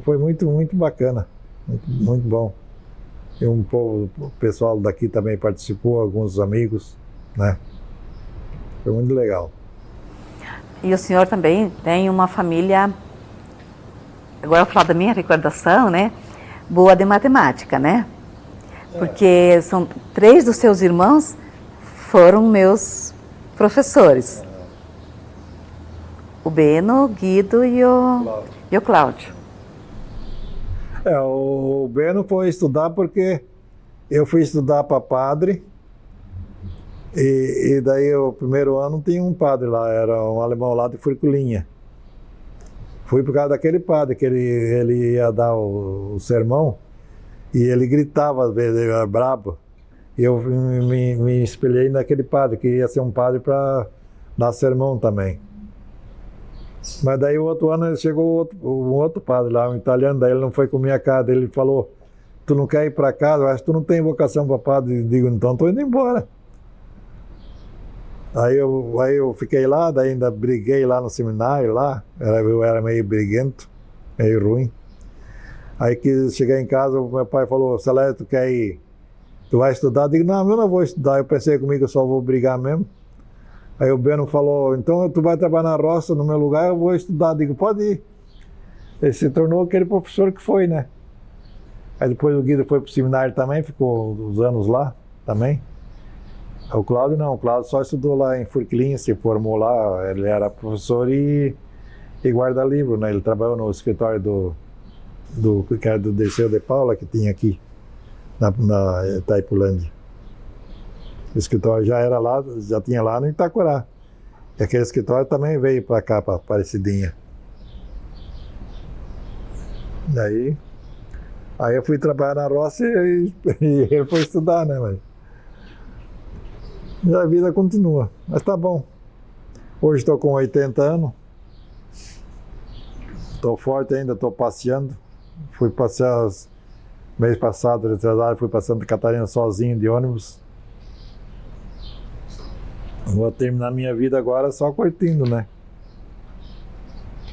[SPEAKER 2] Foi muito, muito bacana, muito bom. E o pessoal daqui também participou, alguns amigos, né? Foi muito legal.
[SPEAKER 1] E o senhor também tem uma família, agora eu vou falar da minha recordação, né? Boa de matemática, né? Porque são 3 dos seus irmãos foram meus professores. O Beno, o Guido e o Cláudio.
[SPEAKER 2] O Beno foi estudar porque eu fui estudar para padre. E daí, o primeiro ano, tinha um padre lá, era um alemão lá de Furculinha. Fui por causa daquele padre, que ele ia dar o sermão, e ele gritava, às vezes, ele era brabo. E eu me espelhei naquele padre, que ia ser um padre para dar sermão também. Mas daí, o outro ano, chegou um outro padre lá, um italiano, daí ele não foi com minha cara, ele falou, tu não quer ir para casa, eu acho que tu não tem vocação para padre. Eu digo, então estou indo embora. Aí eu fiquei lá, daí ainda briguei lá no seminário, lá, eu era meio briguento, meio ruim. Aí quis chegar em casa, o meu pai falou, Salésio, tu quer ir, tu vai estudar? Eu digo, não, eu não vou estudar, eu pensei comigo, eu só vou brigar mesmo. Aí o Beno falou, então tu vai trabalhar na roça no meu lugar, eu vou estudar. Eu digo, pode ir. Ele se tornou aquele professor que foi, né? Aí depois o Guido foi pro seminário também, ficou uns anos lá também. O Cláudio não, o Cláudio só estudou lá em Furquilinha, se formou lá, ele era professor e guarda-livro, né? Ele trabalhou no escritório do Dirceu de Paula, que tinha aqui, na Itaipulândia. O escritório já era lá, já tinha lá no Itacorá. E aquele escritório também veio para cá, para Aparecidinha. Aí eu fui trabalhar na roça e ele foi estudar, né? Mas a vida continua, mas tá bom. Hoje estou com 80 anos, estou forte ainda, estou passeando. Fui passear Mês passado, retrasado, fui para Santa Catarina sozinho de ônibus. Vou terminar minha vida agora só curtindo, né?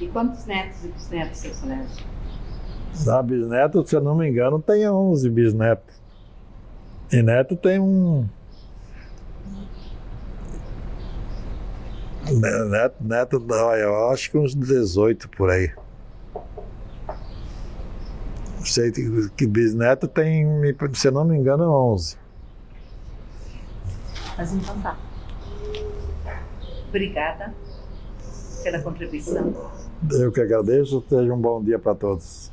[SPEAKER 1] E quantos netos e bisnetos, seu Salésio?
[SPEAKER 2] Da bisneto, se eu não me engano, tem 11 bisnetos. E neto tem um... Neto, eu acho que uns 18 por aí. Sei que bisneto tem, se eu não me engano, 11.
[SPEAKER 1] Mas então tá. Obrigada pela contribuição.
[SPEAKER 2] Eu que agradeço. Seja um bom dia para todos.